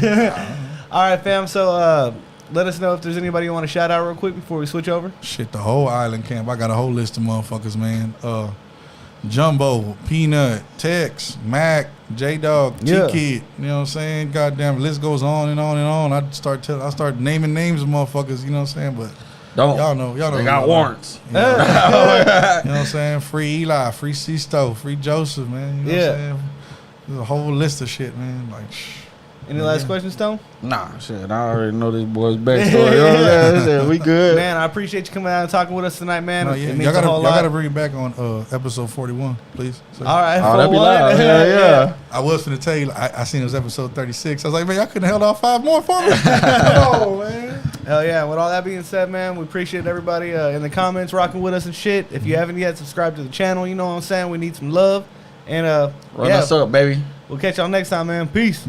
All right, fam. So let us know if there's anybody you want to shout out real quick before we switch over. Shit, the whole island camp. I got a whole list of motherfuckers, man. Jumbo, Peanut, Tex, Mac, J-Dog, Yeah. T-Kid. You know what I'm saying? Goddamn, the list goes on and on and on. I start naming names of motherfuckers, you know what I'm saying? But y'all know. They got warrants. You know what I'm saying? Free Eli, free C-Sto, free Joseph, man. You know what I'm saying? There's a whole list of shit, man. Like, Any last questions, Stone? Nah, shit. I already know this boy's backstory. You know what I'm saying? We good. Man, I appreciate you coming out and talking with us tonight, man. No, yeah. Y'all gotta bring it back on episode 41, plean, sir. All right. Oh, that'd be loud. Yeah. I was finna tell you, I seen it was episode 36. I was like, man, y'all couldn't have held off 5 more for me. Oh, man. Hell yeah. With all that being said, man, we appreciate everybody in the comments rocking with us and shit. If you haven't yet subscribed to the channel, you know what I'm saying? We need some love. And run us up, baby. We'll catch y'all next time, man. Peace.